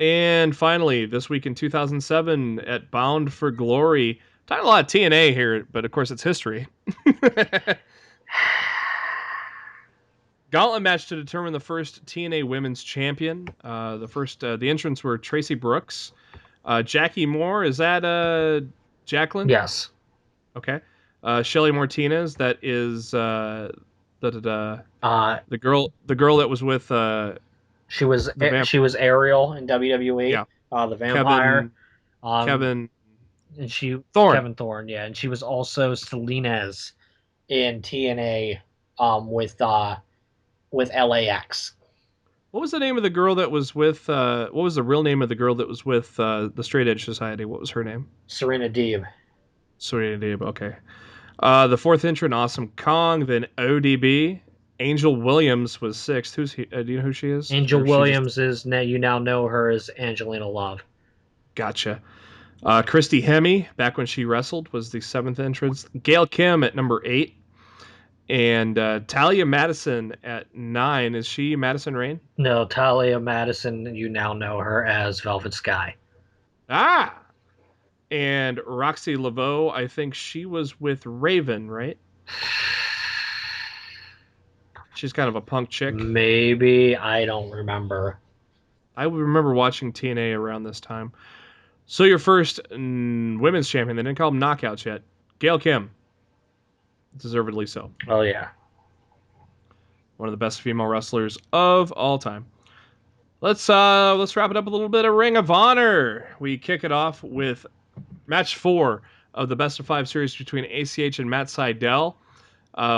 And finally, this week in 2007 at Bound for Glory, talking a lot of TNA here, but of course it's history. Gauntlet match to determine the first TNA Women's Champion. The entrants were Tracy Brooks, Jackie Moore. Is that Jacqueline? Yes. Okay. Shelly Martinez. That is the girl that was with. She was Ariel in WWE. Yeah. The vampire. Kevin. And Thorne. Kevin Thorne. Yeah, and she was also Salinas in TNA. With LAX. What was the name of the girl that was with? What was the real name of the girl that was with the Straight Edge Society? What was her name? Serena Deeb. Serena Deeb. Okay. The fourth entrant, Awesome Kong. Then ODB. Angel Williams was sixth. Who's he? Do you know who she is? Angel Williams is now. You now know her as Angelina Love. Gotcha. Christy Hemme, back when she wrestled, was the seventh entrance. Gail Kim at number 8. And Talia Madison at 9. Is she Madison Rain? No, Talia Madison, you now know her as Velvet Sky. Ah! And Roxy Laveau, I think she was with Raven, right? She's kind of a punk chick. Maybe. I don't remember. I remember watching TNA around this time. So your first women's champion, they didn't call them knockouts yet. Gail Kim. Deservedly so. Oh, yeah. One of the best female wrestlers of all time. Let's wrap it up with a little bit of Ring of Honor. We kick it off with match 4 of the best of 5 series between ACH and Matt Sydal.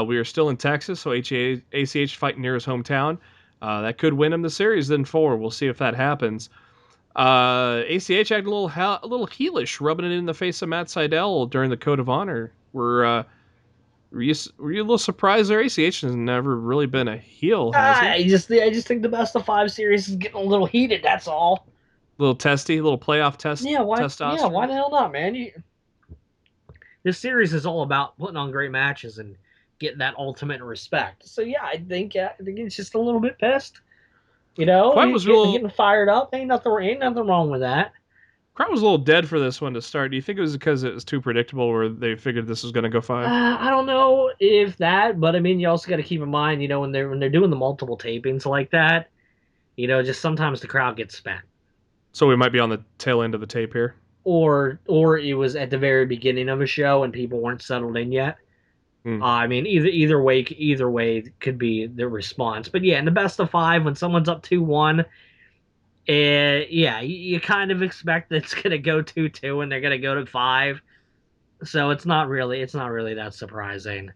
We are still in Texas, so ACH fighting near his hometown. That could win him the series in 4. We'll see if that happens. ACH acted a little heelish, rubbing it in the face of Matt Sydal during the Code of Honor. Were you a little surprised there? ACH has never really been a heel, has he? I just think the best of 5 series is getting a little heated. That's all. Little testy, little playoff Yeah, why? Yeah, why testosterone. the hell not, man? This series is all about putting on great matches and getting that ultimate respect. So yeah, I think it's just a little bit pissed. Crowd You was real. getting fired up. Ain't nothing wrong with that. Crowd was a little dead for this one to start. Do you think it was because it was too predictable, or they figured this was going to go 5? I don't know if that, but I mean, you also got to keep in mind, when they're doing the multiple tapings like that, just sometimes the crowd gets spent, So we might be on the tail end of the tape here. or it was at the very beginning of a show and people weren't settled in yet. Hmm. I mean, either way could be the response. But yeah, in the best of five, when someone's up 2-1, yeah, you kind of expect that it's gonna go 2-2 and they're gonna go to five. So it's not really that surprising.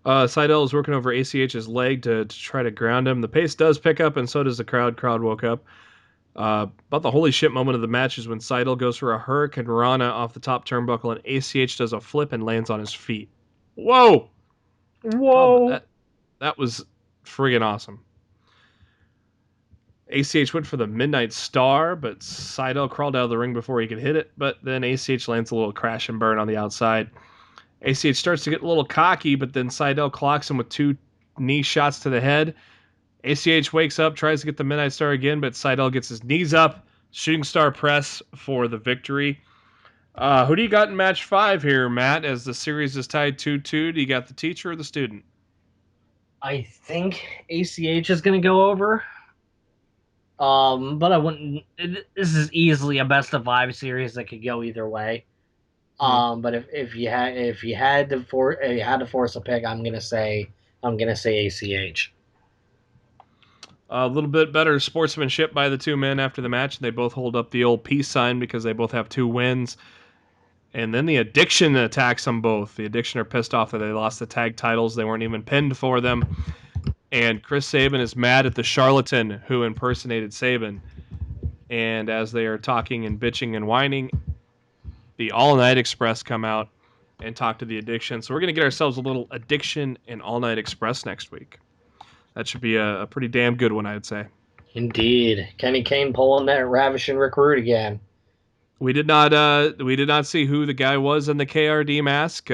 Seidel is working over ACH's leg to try to ground him. The pace does pick up, and so does the crowd. Crowd woke up. About the holy shit moment of the match is when Seidel goes for a Hurricane Rana off the top turnbuckle, and ACH does a flip and lands on his feet. Whoa! How Whoa! that was friggin' awesome. ACH went for the Midnight Star, but Seidel crawled out of the ring before he could hit it. But then ACH lands a little crash and burn on the outside. ACH starts to get a little cocky, but then Seidel clocks him with 2 knee shots to the head. ACH wakes up, tries to get the Midnight Star again, but Seidel gets his knees up. Shooting Star Press for the victory. Who do you got in match 5 here, Matt, as the series is tied 2-2? Do you got the teacher or the student? I think ACH is gonna go over. But I wouldn't. This is easily a best of five series that could go either way. Hmm. But if you had to force a pick, I'm gonna say ACH. A little bit better sportsmanship by the two men after the match. They both hold up the old peace sign because they both have 2 wins. And then the Addiction attacks them both. The Addiction are pissed off that they lost the tag titles. They weren't even pinned for them. And Chris Sabin is mad at the charlatan who impersonated Sabin. And as they are talking and bitching and whining, the All Night Express come out and talk to the Addiction. So we're going to get ourselves a little Addiction and All Night Express next week. That should be a pretty damn good one, I'd say. Indeed, Kenny Kane pulling that ravishing recruit again. We did not see who the guy was in the KRD mask.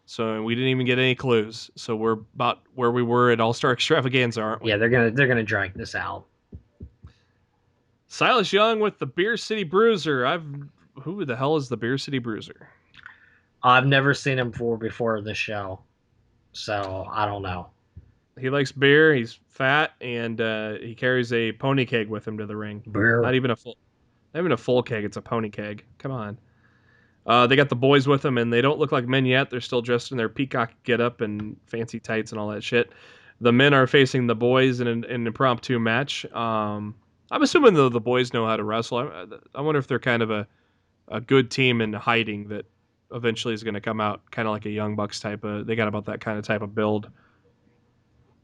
So we didn't even get any clues. So we're about where we were at All Star Extravaganza, aren't we? Yeah, they're gonna drag this out. Silas Young with the Beer City Bruiser. Who the hell is the Beer City Bruiser? I've never seen him before this show, so I don't know. He likes beer. He's fat, and he carries a pony keg with him to the ring. Brr. Not even a full keg. It's a pony keg. Come on. They got the boys with them, and they don't look like men yet. They're still dressed in their peacock getup and fancy tights and all that shit. The men are facing the boys in an impromptu match. I'm assuming the boys know how to wrestle. I wonder if they're kind of a good team in hiding that eventually is going to come out, kind of like a Young Bucks type of. They got about that kind of type of build.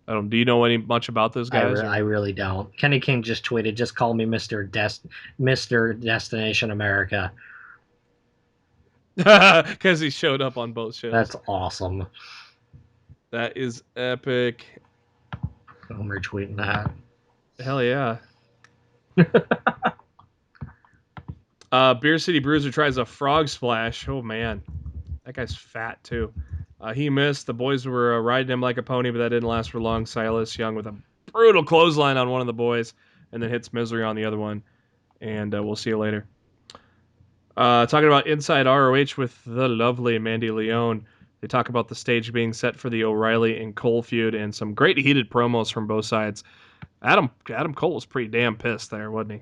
I don't. Do you know any much about those guys? I really don't. Kenny King just tweeted, "Just call me Mister Destination America." Because he showed up on both shows. That's awesome. That is epic. I'm retweeting that. Hell yeah. Beer City Bruiser tries a frog splash. Oh man, that guy's fat too. He missed. The boys were riding him like a pony, but that didn't last for long. Silas Young with a brutal clothesline on one of the boys, and then hits Misery on the other one. And we'll see you later. Talking about Inside ROH with the lovely Mandy Leone. They talk about the stage being set for the O'Reilly and Cole feud, and some great heated promos from both sides. Adam Cole was pretty damn pissed there, wasn't he?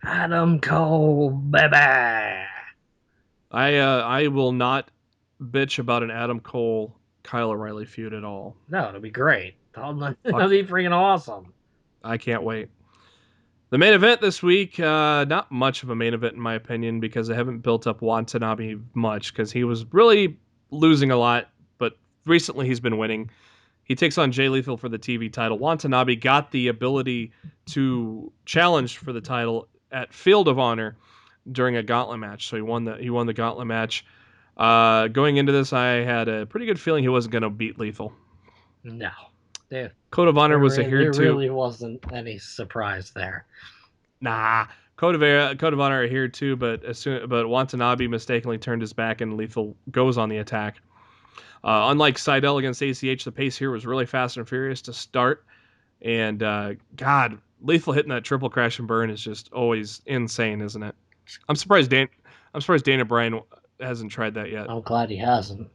Adam Cole, baby. I will not bitch about an Adam Cole Kyle O'Reilly feud at all. No, it'll be great. That'll be freaking awesome. I can't wait. The main event this week, not much of a main event in my opinion, because they haven't built up Watanabe much, because he was really losing a lot, but recently he's been winning. He takes on Jay Lethal for the TV title. Watanabe got the ability to challenge for the title at Field of Honor during a gauntlet match, so he won the gauntlet match. Going into this, I had a pretty good feeling he wasn't going to beat Lethal. No, Code of Honor was adhered there to. really wasn't any surprise there. Nah, Code of Honor are here too, but Watanabe mistakenly turned his back and Lethal goes on the attack. Unlike Seidel against ACH, the pace here was really fast and furious to start. And God, Lethal hitting that triple crash and burn is just always insane, isn't it? I'm surprised Dana Bryan hasn't tried that yet. I'm glad he hasn't.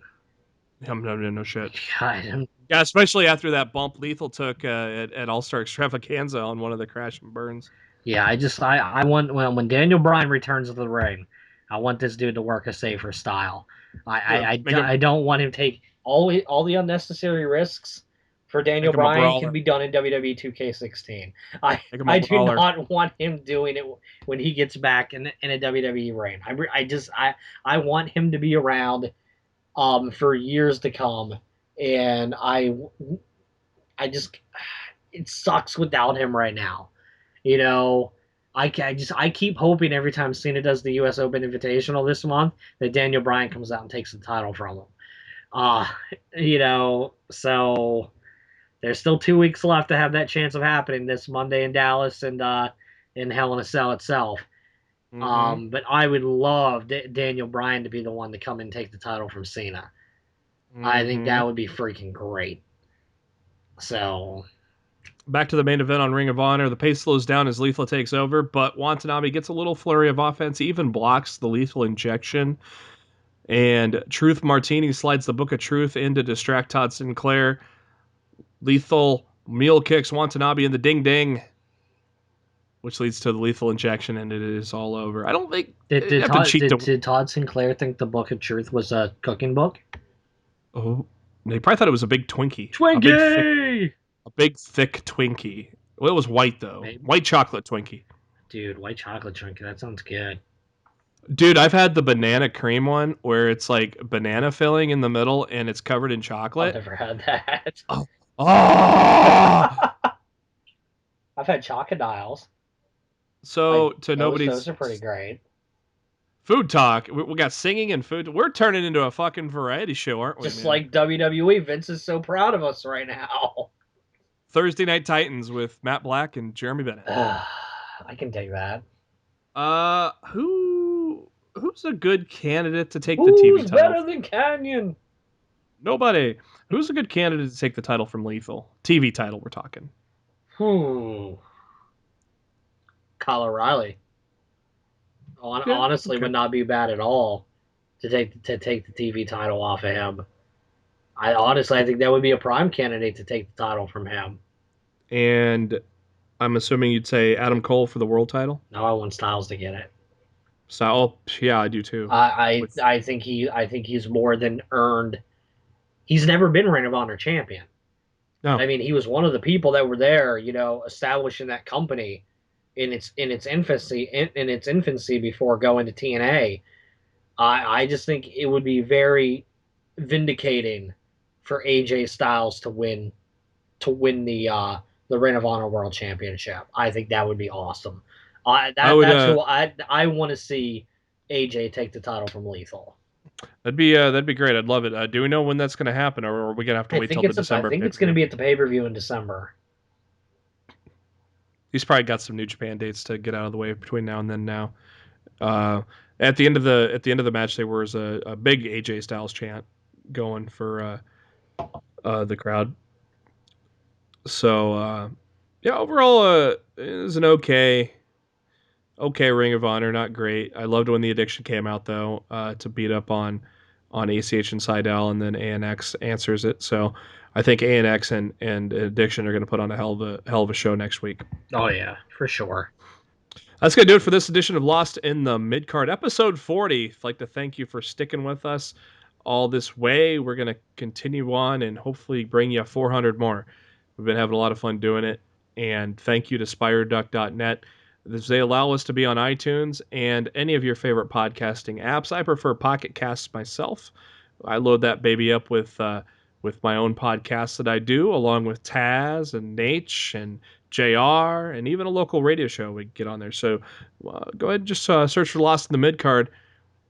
No shit. God, Yeah, especially after that bump Lethal took at All Star Extravaganza on one of the crash and burns. yeah, I want when Daniel Bryan returns to the ring, I want this dude to work a safer style. I don't want him to take all the unnecessary risks for Daniel Make him a Bryan can brawler. be done in WWE 2K16. Make him a I do brawler. not want him doing it when he gets back in a WWE reign. I want him to be around for years to come, and I just it sucks without him right now. You know, I keep hoping every time Cena does the U.S. Open Invitational this month that Daniel Bryan comes out and takes the title from him. Uh, so there's still 2 weeks left to have that chance of happening this Monday in Dallas and in Hell in a Cell itself. Mm-hmm. But I would love Daniel Bryan to be the one to come and take the title from Cena. I think Mm-hmm. that would be freaking great. So Back to the main event on Ring of Honor. The pace slows down as Lethal takes over, but Watanabe gets a little flurry of offense, even blocks the lethal injection. And Truth Martini slides the Book of Truth in to distract Todd Sinclair. Lethal mule kicks Watanabe in the ding ding, which leads to the lethal injection, and it is all over. I don't think did you did have to Todd cheat did, to. did Todd Sinclair think the Book of Truth was a cooking book? Oh, they probably thought it was a big Twinkie, Twinkie! a big thick Twinkie. Well, it was white though, Maybe. white chocolate Twinkie. Dude, white chocolate Twinkie. That sounds good. Dude, I've had the banana cream one where it's like banana filling in the middle and it's covered in I've chocolate. never had that. Oh, oh! I've had chocodiles. So to Those nobody's are pretty great. food talk, we got singing and food. We're turning into a fucking variety show, aren't we, Just man? like WWE, Vince is so proud of us right now. Thursday Night Titans with Matt Black and Jeremy Bennett. I can take that. Who's a good candidate to take the TV Who's title? better than Canyon? Nobody. Who's a good candidate to take the title from Lethal? TV title, we're talking. Kyle O'Reilly. Yeah, Honestly, okay. would not be bad at all to take the TV title off of him. I think that would be a prime candidate to take the title from him. And I'm assuming you'd say Adam Cole for the world title. No, I want Styles to get it. So, yeah, I do too. I think he's more than earned. He's never been Ring of Honor champion. No, I mean, he was one of the people that were there, establishing that company in its infancy before going to TNA. I just think it would be very vindicating for AJ Styles to win the Ring of Honor World Championship. I think that would be awesome. I would. That's who I want to see AJ take the title from Lethal. That'd be great. I'd love it. Do we know when that's going to happen, or are we going to have to wait till the December? I think it's going to be at the pay-per-view in December. He's probably got some New Japan dates to get out of the way between now and then. Now, at the end of the match, there was a big AJ Styles chant going for the crowd. So yeah, overall, it was an okay Ring of Honor, not great. I loved when the Addiction came out though, to beat up on ACH and Seidel, and then ANX answers it. So I think ANX and Addiction are going to put on a hell of a show next week. Oh yeah, for sure. That's going to do it for this edition of Lost in the Midcard, episode 40. I'd like to thank you for sticking with us all this way. We're going to continue on and hopefully bring you 400 more. We've been having a lot of fun doing it. And thank you to SpireDuck.net. They allow us to be on iTunes and any of your favorite podcasting apps. I prefer Pocket Casts myself. I load that baby up with my own podcasts that I do, along with Taz and Nate and JR, and even a local radio show we get on there. So go ahead and just search for Lost in the Midcard,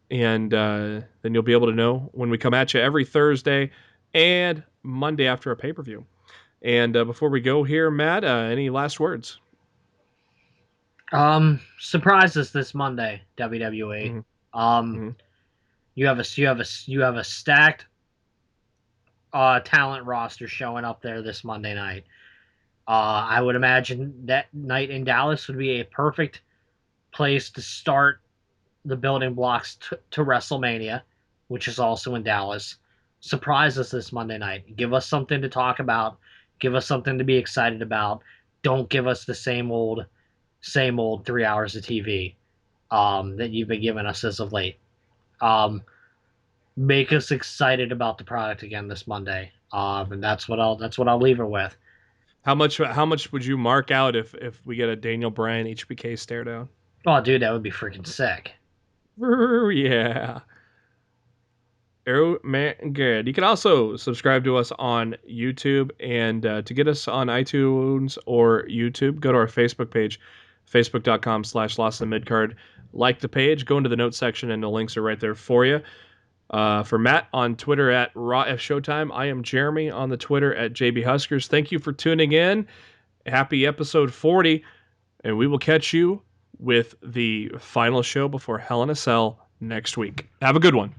and then you'll be able to know when we come at you every Thursday and Monday after a pay-per-view. And before we go here, Matt, any last words? Surprises this Monday, WWE. Mm-hmm. Um, Mm-hmm. you have a stacked talent roster showing up there this Monday night. I would imagine that night in Dallas would be a perfect place to start the building blocks to WrestleMania, which is also in Dallas. Surprise us this Monday night. Give us something to talk about. Give us something to be excited about. Don't give us the same old 3 hours of TV that you've been giving us as of late. Um, make us excited about the product again this Monday. And that's what I'll leave it with. How much would you mark out if we get a Daniel Bryan HBK stare down? Oh, dude, that would be freaking sick. Yeah. Oh man, good. You can also subscribe to us on YouTube, and to get us on iTunes or YouTube, go to our Facebook page, facebook.com/Lost in Midcard. Like the page, go into the notes section, and the links are right there for you. For Matt on Twitter at Raw F Showtime, I am Jeremy on the Twitter at JB Huskers. Thank you for tuning in. Happy episode 40, and we will catch you with the final show before Hell in a Cell next week. Have a good one.